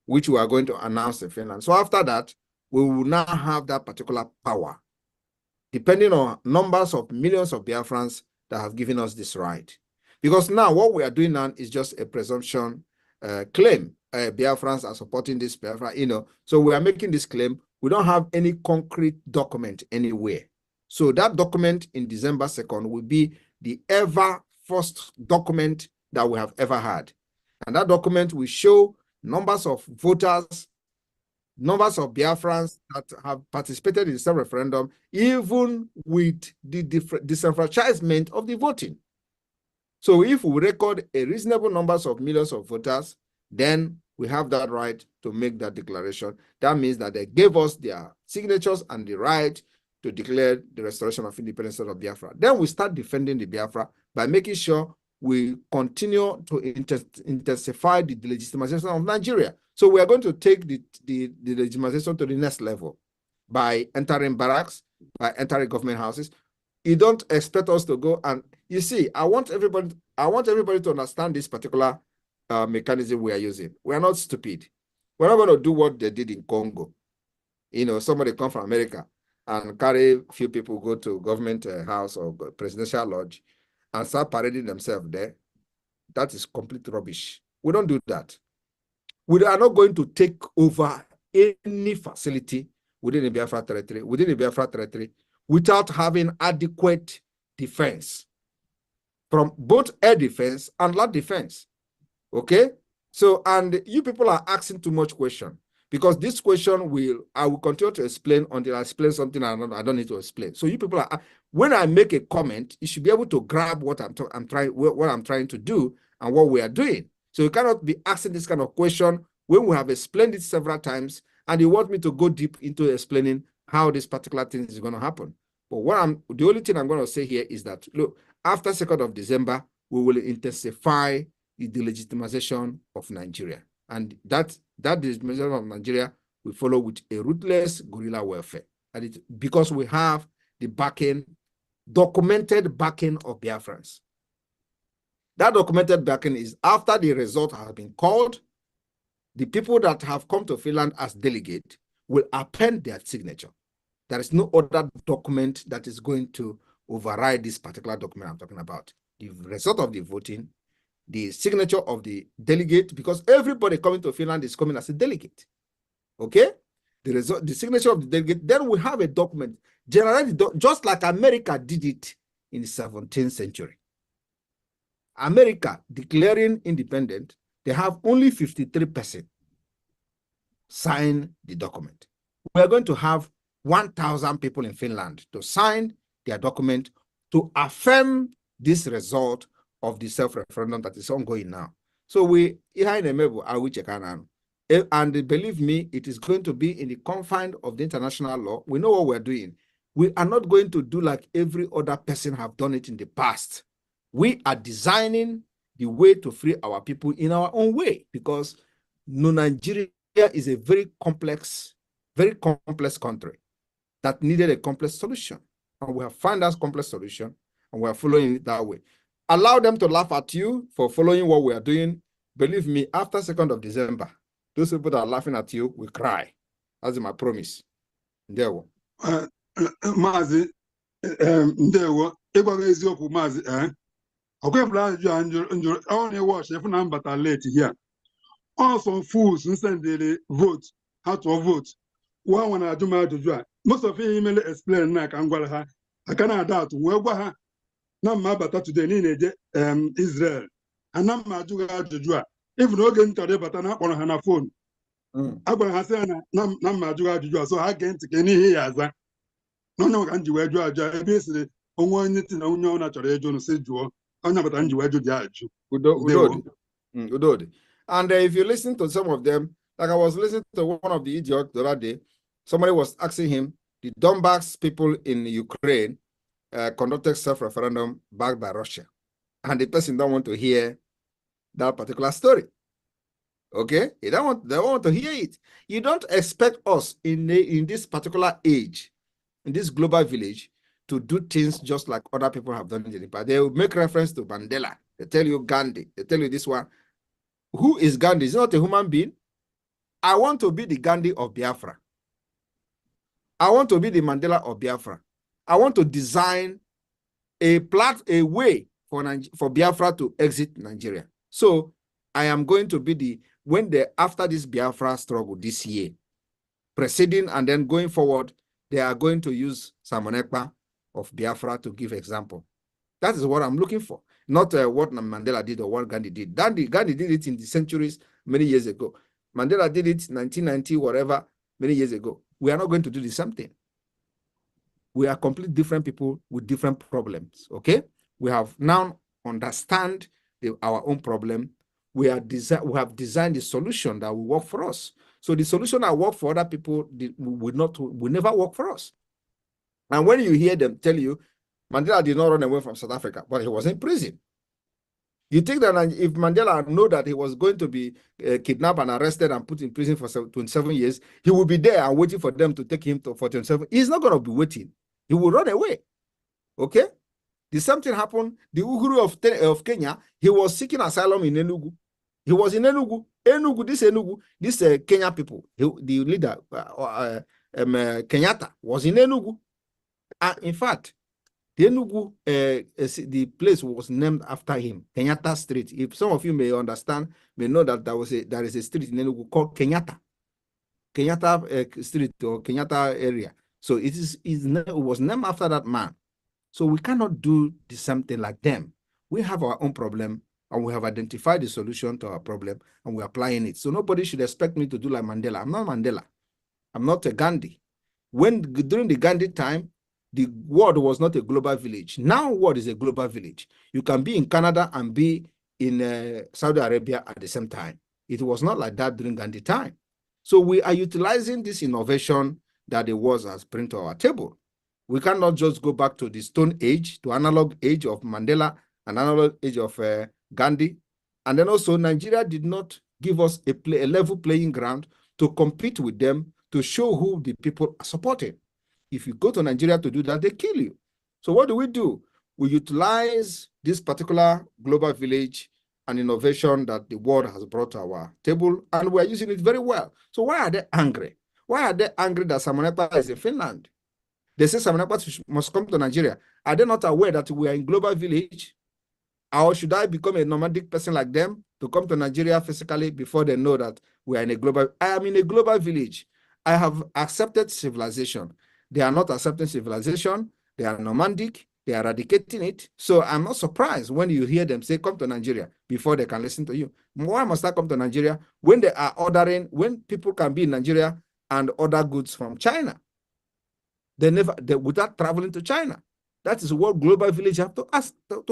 which we are going to announce in Finland. So after that, we will now have that particular power, depending on numbers of millions of Biafrans that have given us this right. Because now what we are doing now is just a presumption claim. Biafrans are supporting this Biafra, so we are making this claim. We don't have any concrete document anywhere. So that document in December 2nd will be the first document that we have ever had. And that document will show numbers of voters, numbers of Biafrans that have participated in the self-referendum, even with the disenfranchisement of the voting. So if we record a reasonable numbers of millions of voters, then we have that right to make that declaration. That means that they gave us their signatures and the right to declare the restoration of independence of Biafra. Then we start defending the Biafra by making sure we continue to intensify the delegitimization of Nigeria. So we are going to take the legitimization to the next level by entering barracks, by entering government houses. You don't expect us to go and, you see, I want everybody to understand this particular mechanism we are using. We are not stupid. We're not going to do what they did in Congo. Somebody come from America and carry a few people, go to government house or presidential lodge and start parading themselves there. That is complete rubbish. We don't do that. We are not going to take over any facility within the Biafra territory, without having adequate defense from both air defense and land defense. Okay? So, and you people are asking too much question. Because this question I will continue to explain until I explain something I don't need to explain. So you people are, when I make a comment, you should be able to grab what I'm trying to do and what we are doing. So you cannot be asking this kind of question when we have explained it several times, and you want me to go deep into explaining how this particular thing is going to happen. But the only thing I'm going to say here is that, look, after 2nd of December, we will intensify the delegitimization of Nigeria. And that delegitimization of Nigeria will follow with a ruthless guerrilla warfare. And because we have the backing, documented backing of Biafrans. That documented backing is after the result has been called, the people that have come to Finland as delegate will append their signature. There is no other document that is going to override this particular document I'm talking about. The result of the voting, the signature of the delegate, because everybody coming to Finland is coming as a delegate. Okay? The signature of the delegate, then we have a document, generally just like America did it in the 17th century. America declaring independent, they have only 53% sign the document. We are going to have 1,000 people in Finland to sign their document to affirm this result of the self-referendum that is ongoing now. So we, and believe me, it is going to be in the confines of the international law. We know what we're doing. We are not going to do like every other person have done it in the past. We are designing the way to free our people in our own way, because Nigeria is a very complex country that needed a complex solution. And we have found that complex solution, and we are following it that way. Allow them to laugh at you for following what we are doing. Believe me, after 2nd of December, those people that are laughing at you will cry. That's my promise. There we go. Mazi, ndewo, ịgwaga eziokwu Mazi, ọkwepụla ajụjụ I only watch if I'm but late here. Also, fools sending vote, how to vote. One when I do my ajụjụ a, most of you email explain na ka ngwala ha. I cannot doubt where ha na ma bata today in Israel. And na ma ajụjụ ajụjụ a, even oge ntọrọ bata na akpọrọ ha na phone. Agwara ha sị na ma ajụjụ ajụjụ a, so ha ge ntị ka n'ihe ya aza. No, ka nji wee jụọ ajụ ebe esiri onwe onye ti na onye ọ na-achọrọ ịjụ no si jụọ onye bata nji wee jụ dị ajụ. Udodi. And if you listen to some of them, like I was listening to one of the idiots the other day, somebody was asking him, the Donbass people in Ukraine conducted self-referendum backed by Russia. And the person don't want to hear that particular story. Okay? They don't want to hear it. You don't expect us in this particular age, in this global village, to do things just like other people have done in the past. They will make reference to Mandela. They tell you Gandhi. They tell you this one. Who is Gandhi? Is not a human being. I want to be the Gandhi of Biafra. I want to be the Mandela of Biafra. I want to design a way for Biafra to exit Nigeria. So I am going to be after this Biafra struggle this year, preceding and then going forward, they are going to use Simon Ekpa of Biafra to give example. That is what I'm looking for. Not what Mandela did or what Gandhi did. Gandhi did it in the centuries many years ago. Mandela did it 1990, whatever, many years ago. We are not going to do the same thing. We are completely different people with different problems, okay? We have now understand our own problem. We have designed the solution that will work for us. So the solution that work for other people will never work for us. And when you hear them tell you, Mandela did not run away from South Africa, but he was in prison. You think that if Mandela knew that he was going to be kidnapped and arrested and put in prison for 27 years, he will be there and waiting for them to take him for 27. He's not going to be waiting. He will run away. Okay? The same thing happened. The Uhuru of Kenya, he was seeking asylum in Enugu. He was in Enugu. This Kenya people, the leader, Kenyatta, was in Enugu. In fact, the Enugu, the place was named after him, Kenyatta Street. If some of you may understand, may know that there is a street in Enugu called Kenyatta Street or Kenyatta area. So it was named after that man. So we cannot do the same thing like them. We have our own problem, and we have identified the solution to our problem, and we're applying it. So nobody should expect me to do like Mandela. I'm not Mandela. I'm not a Gandhi. During the Gandhi time, the world was not a global village. Now, world is a global village. You can be in Canada and be in Saudi Arabia at the same time. It was not like that during Gandhi time. So we are utilizing this innovation that the world has brought to our table. We cannot just go back to the Stone Age, to analog age of Mandela, and analog age of Gandhi. And then also Nigeria did not give us a level playing ground to compete with them, to show who the people are supporting. If you go to Nigeria to do that, they kill you. So what do? We utilize this particular global village and innovation that the world has brought to our table, and we're using it very well. So why are they angry? Why are they angry that Simon Ekpa is in Finland? They say Simon Ekpa must come to Nigeria. Are they not aware that we are in global village? Or should I become a nomadic person like them to come to Nigeria physically before they know that we are in a global? I am in a global village. I have accepted civilization. They are not accepting civilization. They are nomadic. They are eradicating it. So I'm not surprised when you hear them say, come to Nigeria before they can listen to you. Why must I come to Nigeria when they are ordering, when people can be in Nigeria and order goods from China? Without traveling to China. That is what global village have to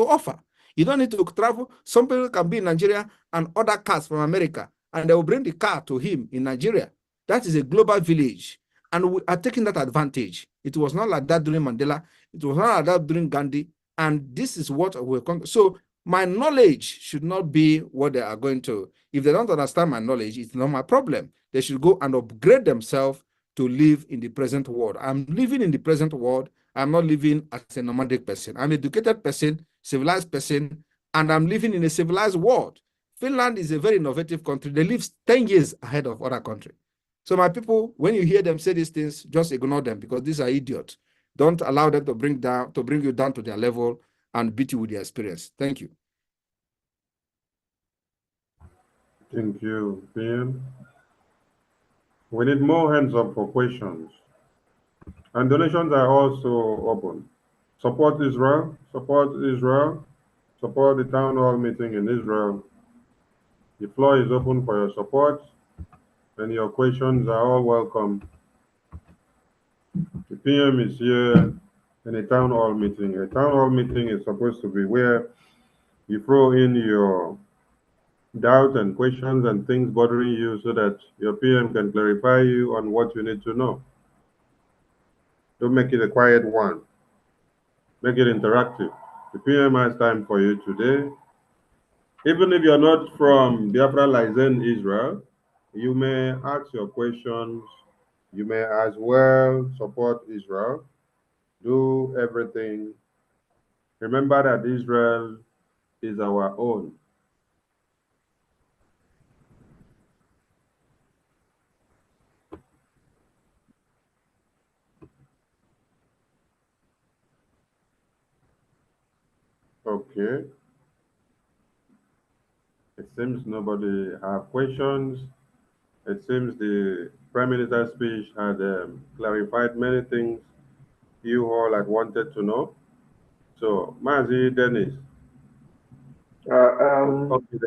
offer. You don't need to travel. Some people can be in Nigeria and order cars from America, and they will bring the car to him in Nigeria. That is a global village. And we are taking that advantage. It was not like that during Mandela. It was not like that during Gandhi. And this is what we're going to. So my knowledge should not be what they are going to. If they don't understand my knowledge, it's not my problem. They should go and upgrade themselves to live in the present world. I'm living in the present world. I'm not living as a nomadic person. I'm an educated person, civilized person, and I'm living in a civilized world. Finland is a very innovative country. They live 10 years ahead of other countries. So my people, when you hear them say these things, just ignore them because these are idiots. Don't allow them to bring you down to their level and beat you with their experience. Thank you. Thank you, PM. We need more hands up for questions. And donations are also open. Support Israel, support Israel, support the town hall meeting in Israel. The floor is open for your support, and your questions are all welcome. The PM is here in a town hall meeting. A town hall meeting is supposed to be where you throw in your doubts and questions and things bothering you so that your PM can clarify you on what you need to know. Don't make it a quiet one. Make it interactive. The PM has time for you today. Even if you're not from Biafra Lizen, Israel, you may ask your questions. You may as well support Israel. Do everything. Remember that Israel is our own. Okay. It seems nobody have questions. It seems the Prime Minister's speech had clarified many things you all had wanted to know. So, Mazi Dennis. Okay,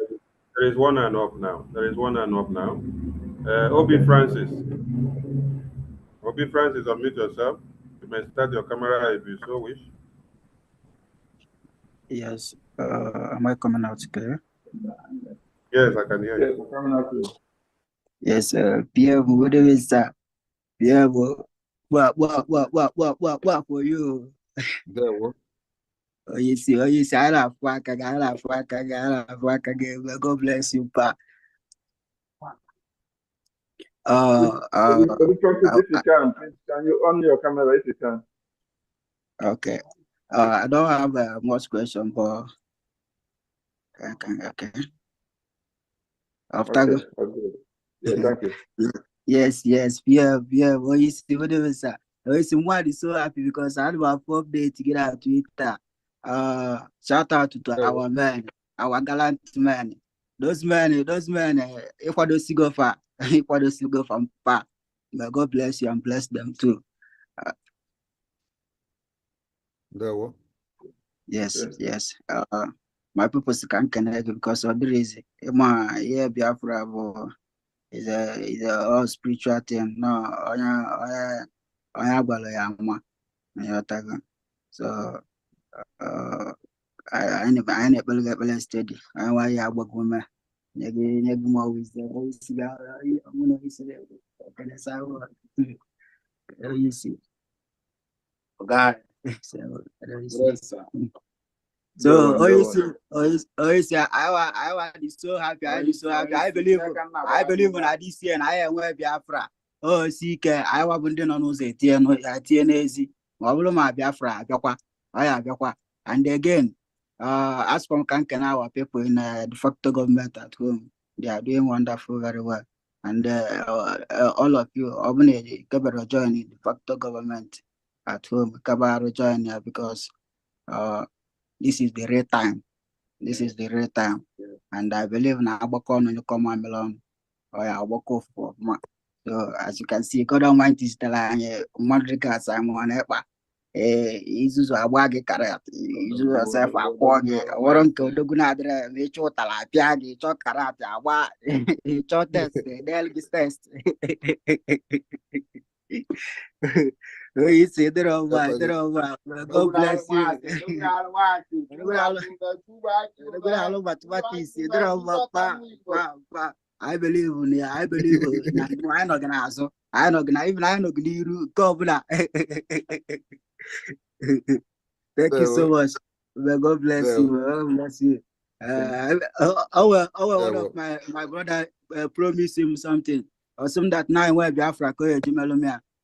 there is one hand up now. There is one hand up now. Obi Francis. Obi Francis, unmute yourself. You may start your camera if you so wish. Yes. Am I coming out clear? Yes, I can hear you. Yes, Pierre, what is that? Pierre, what for you? Oh, you see, I love Waka, God bless you, Pa. If you can, please, can you on your camera if you can? Okay. I don't have much question, but okay. After Okay, okay. Yeah, thank you. Yes, yeah. What you see, what is that? One is so happy because I had my update to get out Twitter. Shout out to our men, our gallant men. Those men, if I don't go far, if I don't go from far, may God bless you and bless them too. Yes. My purpose can connect because of the reason. Yeah, Biafra is a all spiritual thing. No, so I never get steady. I want you work with me. Negi more wisdom. Always see that. I'm gonna be say that. Okay, that's how. You see, God. So, always say, I want be so happy. I be so happy. I believe in this year, and I am where Biafra. Oh, see, I want to know say TNAZ. My Biafra, Biafra, and again, as from Kankan, our people in the de facto government at home, they are doing wonderful, very well. And all of you, Obnedi, Kabaro joining the facto government at home, Kabaro join here because this is the real time. This is the real time. And I believe now Abakon when you come on along, or I walk off for more. So as you can see, God Almighty is telling Madriga Simon Ekpa. Izu Awagi Karat, Izu yourself a quaggy, or uncle Dugunadre, which what I piagi, chok karat, awa, chok test, they'll be test. You see, they're over. God bless you. I believe in you. I believe in you. I'm not gonna ask. I'm not gonna even. I'm not gonna go. Thank you so much. May God bless you. God bless you. One of my brother promised him something or something that now I'm Biafra.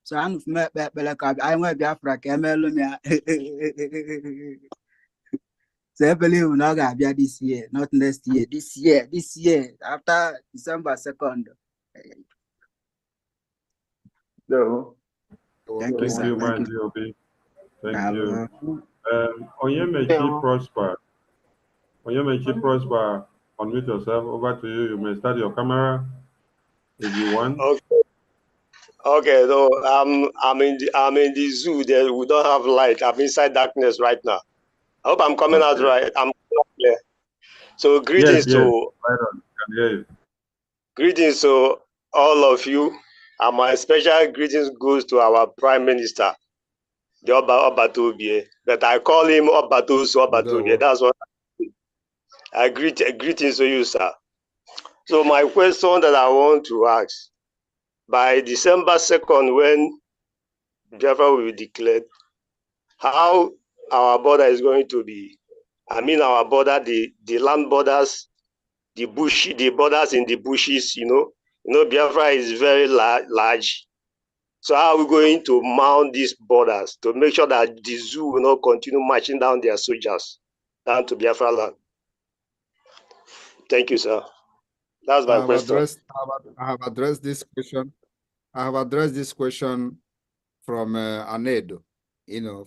So I'm met I went Biafra. So I believe we're not gonna be this year, not next year. This year, after December 2nd. No. Thank you, sir. Thank you. Thank you. Onyemechi Prosper. Onyemechi Prosper, unmute yourself. Over to you. You may start your camera if you want. Okay. No, I'm in the zoo. There we don't have light. I'm inside darkness right now. I hope I'm coming out right. I'm clear. So greetings Yes. to Right on. Can hear you. greetings to all of you. And my special greetings goes to our Prime Minister, the Obatobie. But I call him Obatosu Obatobie. That's what I greetings to you, sir. So my question that I want to ask, by December 2nd, when Biafra will be declared, how our border is going to be? I mean our border, the land borders, the borders in the bushes, Biafra is very large. So how are we going to mount these borders to make sure that the zoo will not continue marching down their soldiers down to Biafra land? Thank you, sir. That's my question. I have addressed this question. I have addressed this question from Anedo,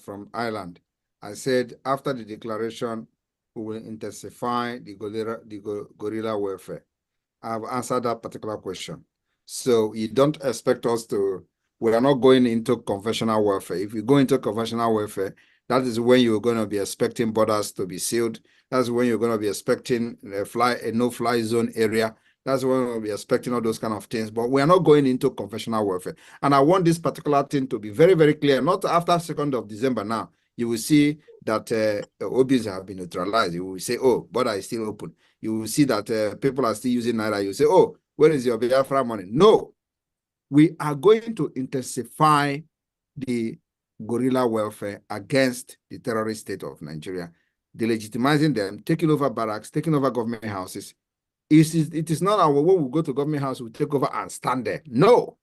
from Ireland. I said after the declaration, we will intensify the guerrilla warfare. I have answered that particular question. So you don't expect us to. We are not going into conventional warfare. If you go into conventional warfare, that is when you're going to be expecting borders to be sealed. That's when you're going to be expecting a no-fly zone area. That's when we'll be expecting all those kind of things. But we are not going into conventional warfare. And I want this particular thing to be very, very clear. Not after 2nd of December now. You will see that OBs have been neutralized. You will say, oh, border is still open. You will see that people are still using Naira. You say, oh, where is your Biafra money? No. We are going to intensify the guerrilla warfare against the terrorist state of Nigeria, delegitimizing them, taking over barracks, taking over government houses. It is not our when we go to government house, we take over and stand there. No,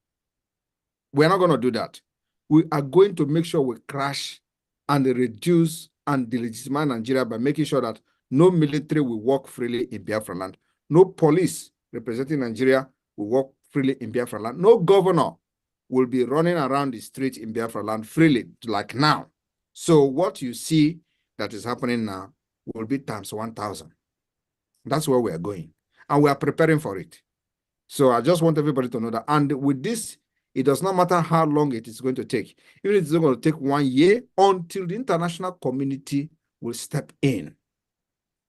we're not going to do that. We are going to make sure we crash and reduce and delegitimize Nigeria by making sure that no military will walk freely in Biafra land. No police representing Nigeria will walk freely in Biafra land. No governor will be running around the street in Biafra land freely like now. So what you see that is happening now will be times 1,000. That's where we are going. And we are preparing for it. So I just want everybody to know that. And with this, it does not matter how long it is going to take. Even if it's going to take 1 year until the international community will step in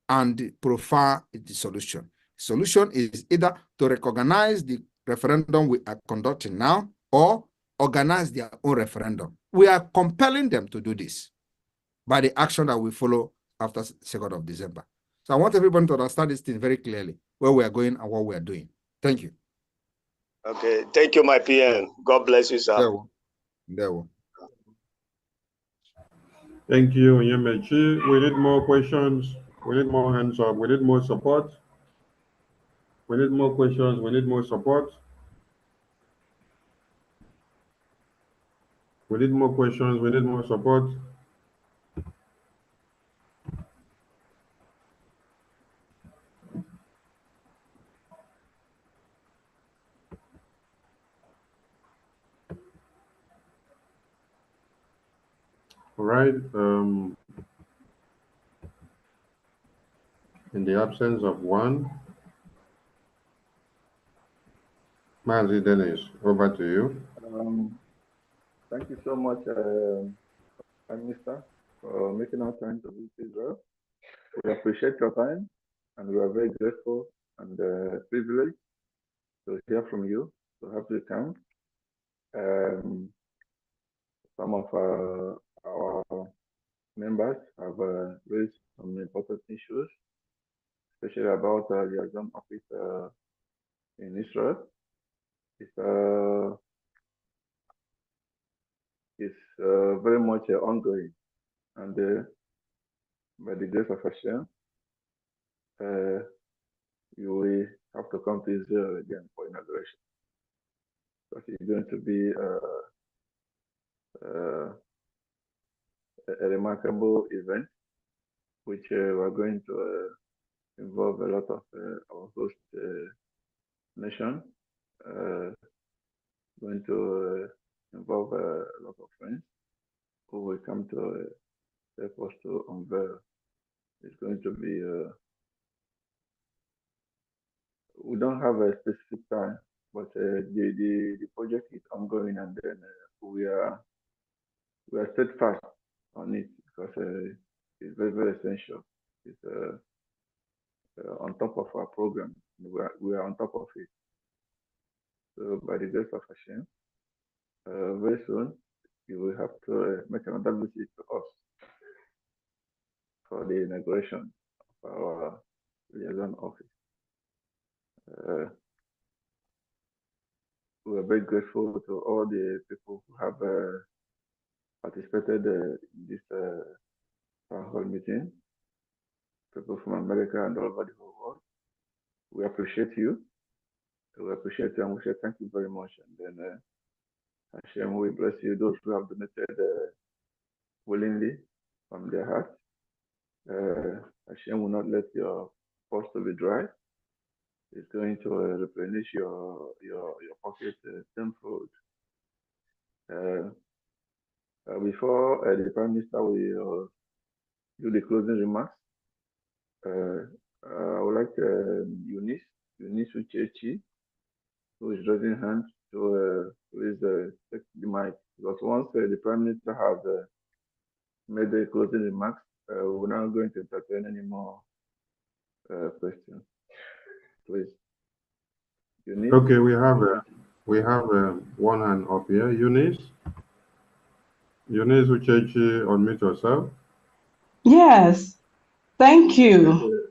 and profile the solution. The solution is either to recognize the referendum we are conducting now or organize their own referendum. We are compelling them to do this by the action that we follow after 2nd of December. So I want everyone to understand this thing very clearly, where we are going and what we are doing. Thank you. Okay, thank you, my PN. God bless you, sir. There we go. Thank you, Yemechi. We need more questions. We need more hands up. We need more support. We need more questions. We need more support. We need more questions. We need more support. All right. In the absence of one, Mazi Dennis, over to you. Thank you so much, Prime Minister, for making our time to visit Israel. We appreciate your time, and we are very grateful and privileged to hear from you, to have you come. Some of our members have raised some important issues, especially about the liaison office in Israel. It's very much ongoing, and by the grace of Hashem, you will have to come to Israel again for inauguration. Because it's going to be a remarkable event, which we are going to involve a lot of our host nation, going to involve a lot of friends who will come to help us to unveil. It's going to be, we don't have a specific time, but the project is ongoing, and then we are steadfast on it because it's very, very essential. It's on top of our program. We are on top of it. So by the grace of Hashem, very soon you will have to make another visit to us for the inauguration of our liaison office. We are very grateful to all the people who have participated in this town hall meeting, people from America and all over the whole world. We appreciate you. We appreciate you, and we say thank you very much. And then Hashem will bless you, those who have donated willingly from their heart. Hashem will not let your purse to be dry. It's going to replenish your pocket tenfold. Before the Prime Minister will do the closing remarks, I would like Eunice Uchechi, who is raising hands, to please take the mic. Because once the Prime Minister has made the closing remarks, we're not going to entertain any more questions. Please. Eunice? Okay, we have one hand up here. Eunice Uchechi, unmute yourself. Yes, thank you.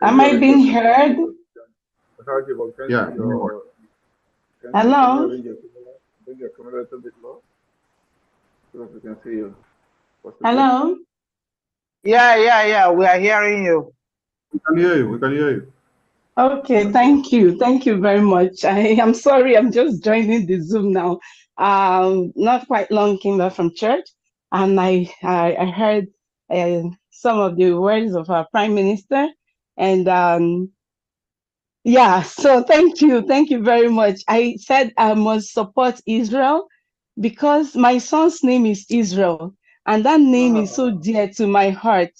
Am I being heard? Yeah. Hello? Bring your camera a little bit low so that we can see you. Hello? Yeah, we are hearing you. We can hear you. Okay, thank you. Thank you very much. I am sorry, I'm just joining the Zoom now. Not quite long came back from church, and I heard some of the words of our Prime Minister, and yeah, so thank you very much. I said I must support Israel because my son's name is Israel, and that name is so dear to my heart.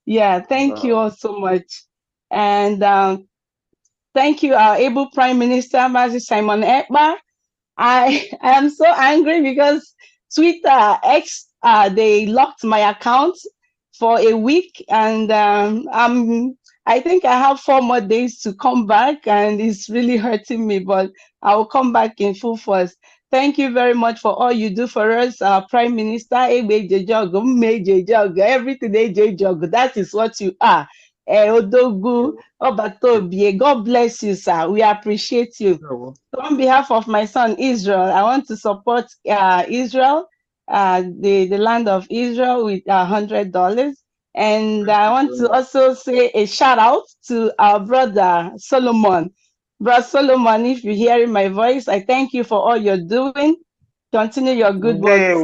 Yeah, thank you all so much. And thank you, our able Prime Minister, Mazi Simon Ekpa. I am so angry because Twitter X they locked my account for a week, and I think I have 4 more days to come back, and it's really hurting me, but I will come back in full force. Thank you very much for all you do for us, our Prime Minister. Everything that is what you are. Odogu, Obatobie. God bless you, sir. We appreciate you. So on behalf of my son Israel, I want to support Israel, the land of Israel, with $100. And I want to also say a shout out to our brother Solomon. Brother Solomon, if you're hearing my voice, I thank you for all you're doing. Continue your good works,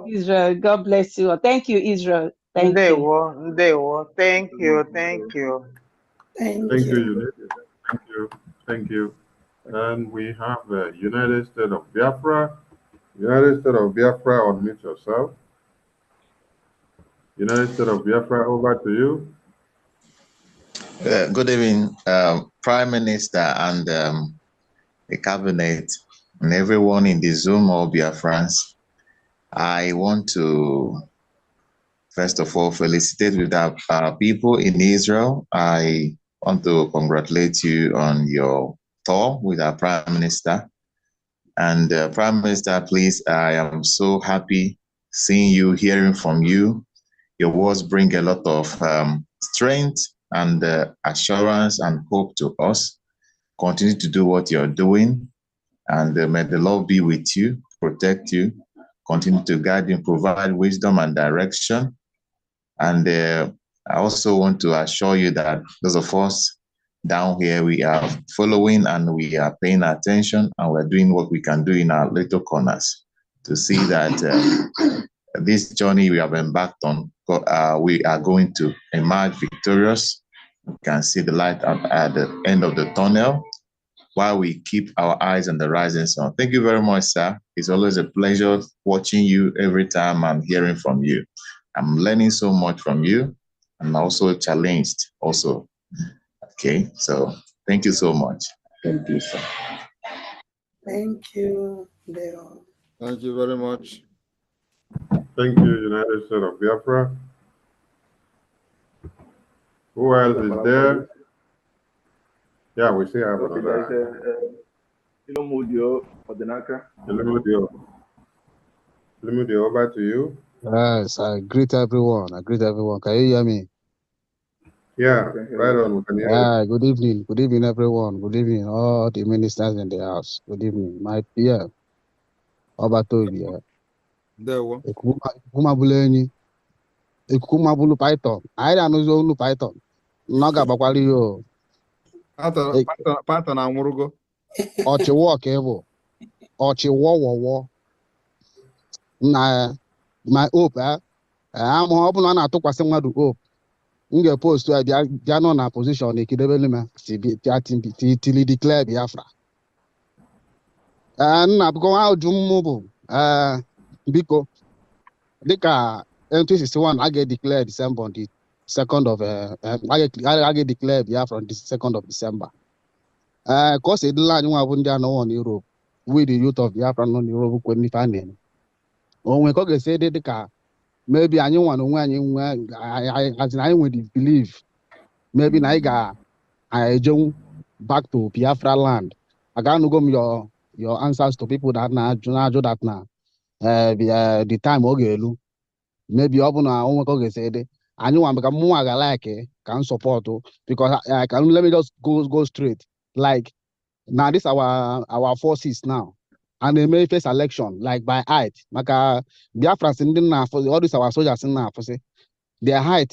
Israel. God bless you. Thank you, Israel. Thank you. Ndewo. Thank you. Thank you. Thank you, Eunice. Thank you. Thank you. And we have United States of Biafra. United States of Biafra, unmute yourself. United States of Biafra, over to you. Good evening, Prime Minister and the Cabinet and everyone in the Zoom or Biafrans. I want to, first of all, felicitate with our people in Israel. I want to congratulate you on your tour with our Prime Minister. And Prime Minister, please, I am so happy seeing you, hearing from you. Your words bring a lot of strength and assurance and hope to us. Continue to do what you're doing, and may the Lord be with you, protect you, continue to guide you, provide wisdom and direction. And I also want to assure you that those of us down here, we are following and we are paying attention, and we're doing what we can do in our little corners to see that this journey we have embarked on, we are going to emerge victorious. We can see the light at the end of the tunnel while we keep our eyes on the rising sun. Thank you very much, sir. It's always a pleasure watching you every time I'm hearing from you. I'm learning so much from you and also challenged also. Okay, so thank you so much. Thank you, sir. Thank you, Leo. Thank you very much. Thank you, United States of Biafra. Who else is there? Yeah, we still have another. Limudio, over to you. Yes, I greet everyone. Can you hear me? Yeah, right on. Good evening. Good evening, everyone. Good evening, all the ministers in the house. Good evening, my dear. Obatobia. Kumabuleni. Kumabulu Python. I don't know Python. Naga Bakwali. Python Amurugo. Ochiwa Kevo. Ochiwa. My hope, I'm hoping on a took some hope. Nga post to they are not in a position they could develop till declare Biafra. And I'm going out to move. Because Dika 2061 I get declared December on the 2nd of I get declared Biafra on the 2nd of December. Cause it line one no on Europe. We the youth of Biafra non Europe couldn't find it. When we could say Dika, maybe I knew one when I would believe. Maybe I jump back to Biafra land. I can't go your answers to people that now that now. The time ogelu. Maybe open our own go say it. I know I'm become more like can support because I can let me just go straight. Like now this our forces now. And they may face election like by height. Like Biafrans in the for all these our soldiers in now for say their height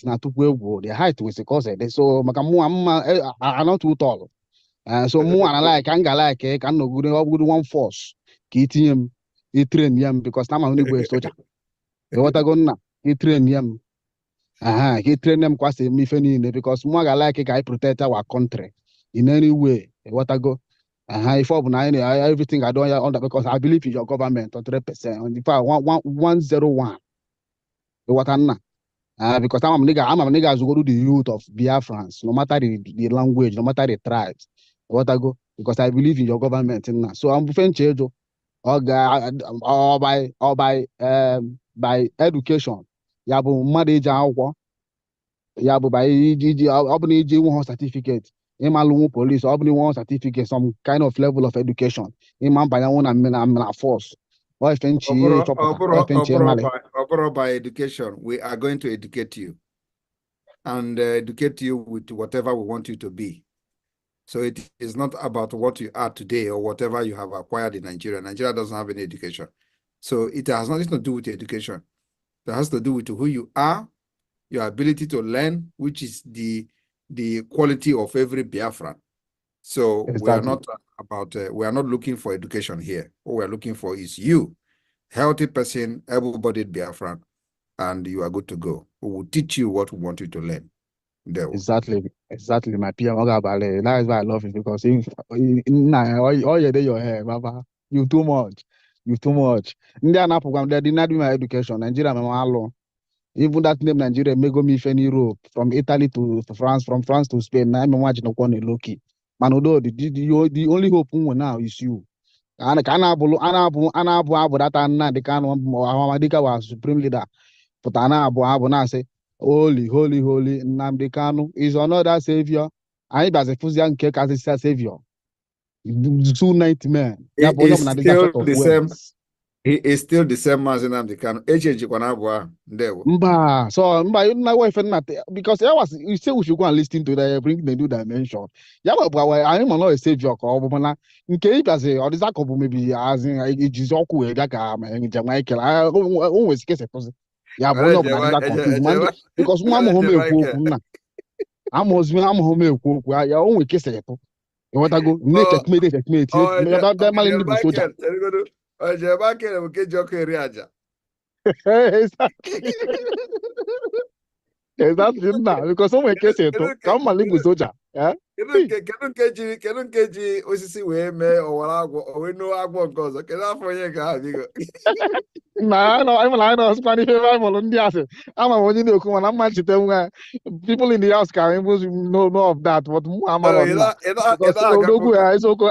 na to go their height was cause so makamu I'm not too tall. So more and like can no good one force KTM he train him because now I'm only go soldier. What I go na he train him. He train them quite me because more like I protect our country in any way. What I go. If everything I don't under because I believe in your government 100%. In fact, 101. What I'm because I'm a nigga who go to the youth of Biafrans, no matter the language, no matter the tribes. What I go because I believe in your government. So I'm change or by education. Yabu marriage yabu by certificate. Imalungu police, only one certificate, some kind of level of education. Imam Bayawan and force. Or by education, we are going to educate you and educate you with whatever we want you to be. So it is not about what you are today or whatever you have acquired in Nigeria. Nigeria doesn't have any education. So it has nothing to do with education. It has to do with who you are, your ability to learn, which is the quality of every Biafran. So exactly. We are not looking for education here. What we are looking for is you, healthy person, able-bodied Biafran, and you are good to go. We will teach you what we want you to learn. Exactly, my PM. That is why I love it, because all your day your hair, Baba. You too much. India program they did not do my education. Nigeria, even that name Nigeria, may go me in Europe, from Italy to France, from France to Spain. I'm watching no one lucky. Manodo, the only hope now is you. And Anabu that and the can was supreme leader. But Abu now say, holy Nnamdi Kanu is another savior. I as a Fuzian cake as a savior. 290 men. He is still the same. He is still the same man as Nnamdi Kanu. So my wife and not because I was you say we should go and listen to the bring the new dimension. Yeah, but I am not a savior. In case as a or this couple maybe as in it is all cool. Jamaica. I always guess it. Yeah, but no, because I'm home. I'm home. I only kiss it. You want to go? Checkmate. Exactly. Exactly now, because someone can say to come and live with Soja. Yeah. Osisi we me or we know agwo gozo. Kena fonye ka bigo. I know Spanish Volunteers. I'm a one you know, I'm much people in the house can even know of that. What I'm because Odogu is okay.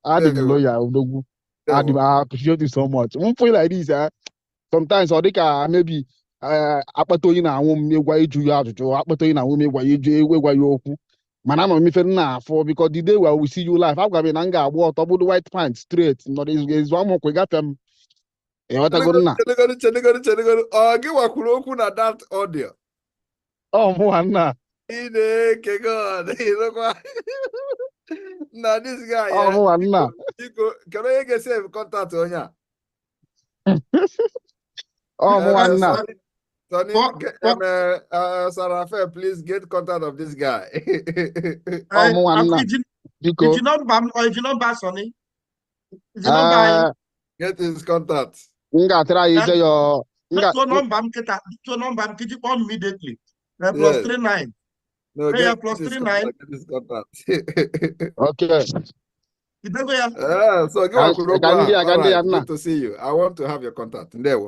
Adim lawyer. Odogu. I appreciate you so much. One feel like this, sometimes or they can maybe akpato na anwụ m ịgwa iju ya ajụjụ akpato na anwụ m ịgwa ya okwu mana ama m ife nna afọ because the day where we see you live agwa m na m ga-agba ọtọ bụrụ white pants straight nọ ezu amụkwa ịgafe m ịghọtago nna ọ gị wakwuru okwu na that audio mụnwa nna Ineke God na this guy mụnwa nna kedu onye ga-esave contact onye a mụnwa nna Sonny, Sarafe, please get contact of this guy. If you not buy Sonny, if you not buy, get his contact. Your number, immediately. Plus 39. No, get plus 39. Get his contact. Okay. So good to see you. I want to have your contact. There.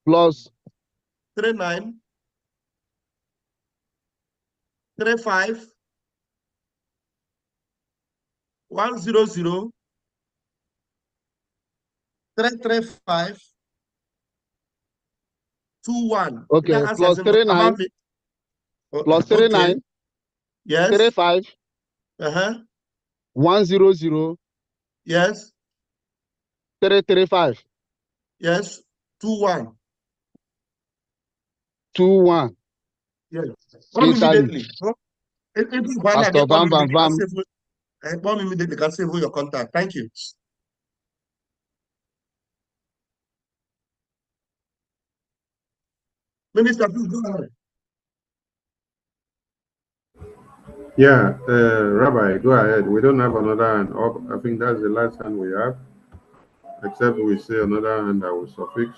Plus 39 35 100 335 21. Okay, plus 39 plus 39 yes 35 100 yes 335 yes 21. 21. Yes. Immediately. Pastor Bam. Immediately can save your contact. Thank you. Minister, please go ahead. Yeah, Rabbi, go ahead. We don't have another hand up. I think that's the last hand we have. Except we say another hand that will suffix.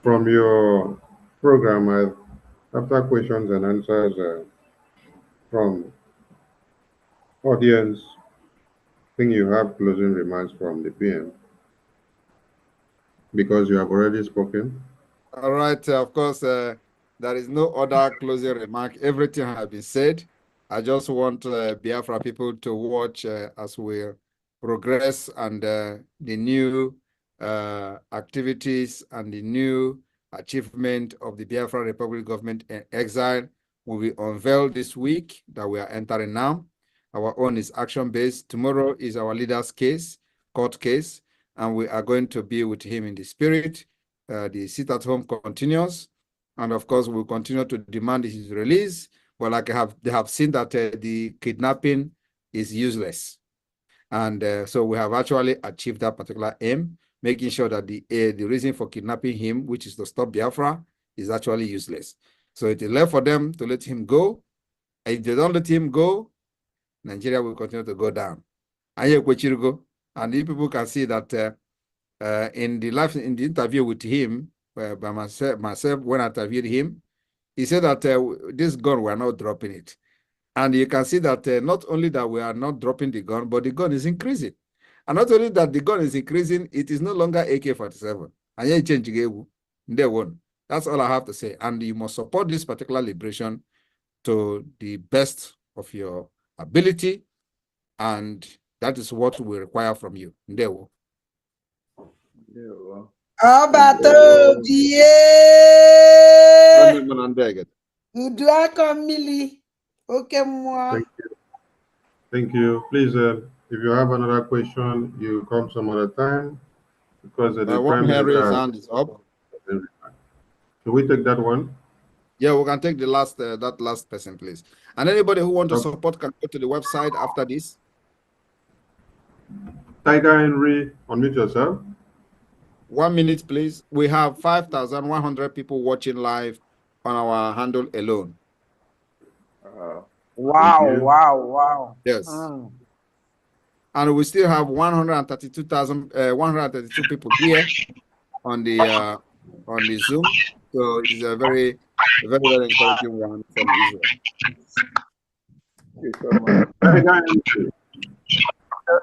From your program, after questions and answers from audience, I think you have closing remarks from the PM because you have already spoken. All right, of course, there is no other closing remark. Everything has been said. I just want Biafra people to watch as we progress and the new activities and the new achievement of the Biafra Republic government in exile will be unveiled this week that we are entering now. Our own is action-based. Tomorrow is our leader's case, court case, and we are going to be with him in the spirit. The sit-at-home continues, and of course, we'll continue to demand his release. But like they have seen that the kidnapping is useless. And so we have actually achieved that particular aim, making sure that the reason for kidnapping him, which is to stop Biafra, is actually useless. So it is left for them to let him go. And if they don't let him go, Nigeria will continue to go down. And if people can see that in the interview with him, by myself, when I interviewed him, he said that this gun, we're not dropping it. And you can see that not only that we are not dropping the gun, but the gun is increasing. And not only that the gun is increasing, it is no longer AK-47. And you change day one. That's all I have to say. And you must support this particular liberation to the best of your ability. And that is what we require from you. Ndewo. Thank you. Thank you. Please, if you have another question, you come some other time because the Prime Minister hand is up. Can we take that one? Yeah, we can take the last that last person, please. And anybody who wants to support can go to the website after this. Tiger Henry, unmute yourself. 1 minute, please. We have 5,100 people watching live on our handle alone. Wow. Yes. And we still have 132 people here on the Zoom. So it's a very encouraging one from Israel.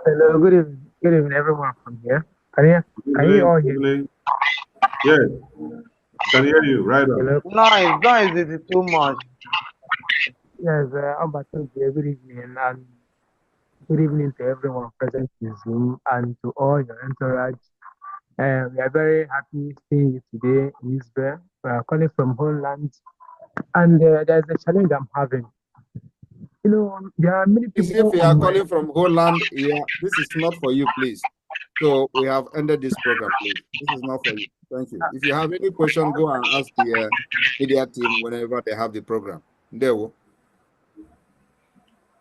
Hello, good evening, everyone from here. Can you all hear me? Yes, can hear you, right on. Noise is too much. Yes, I'm back to good evening, and good evening to everyone present in Zoom and to all your entourage. We are very happy seeing you today in Israel. We are calling from Holland, and there's a challenge I'm having. You know, there are many people. If you are calling from Holland, yeah, this is not for you, please. So we have ended this program, please. This is not for you. Thank you. If you have any question, go and ask the media team whenever they have the program. There we go.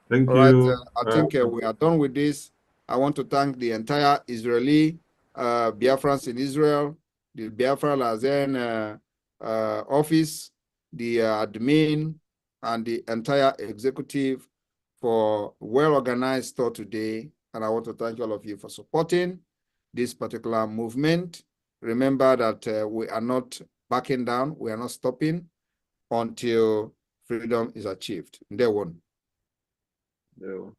Thank you. Right, I think we are done with this. I want to thank the entire Israeli Biafrans in Israel, the Biafra Lazen office, the admin, and the entire executive for well-organized tour today. And I want to thank all of you for supporting this particular movement. Remember that we are not backing down. We are not stopping until freedom is achieved. Day one. No.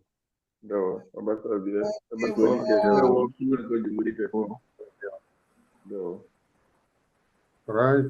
All right.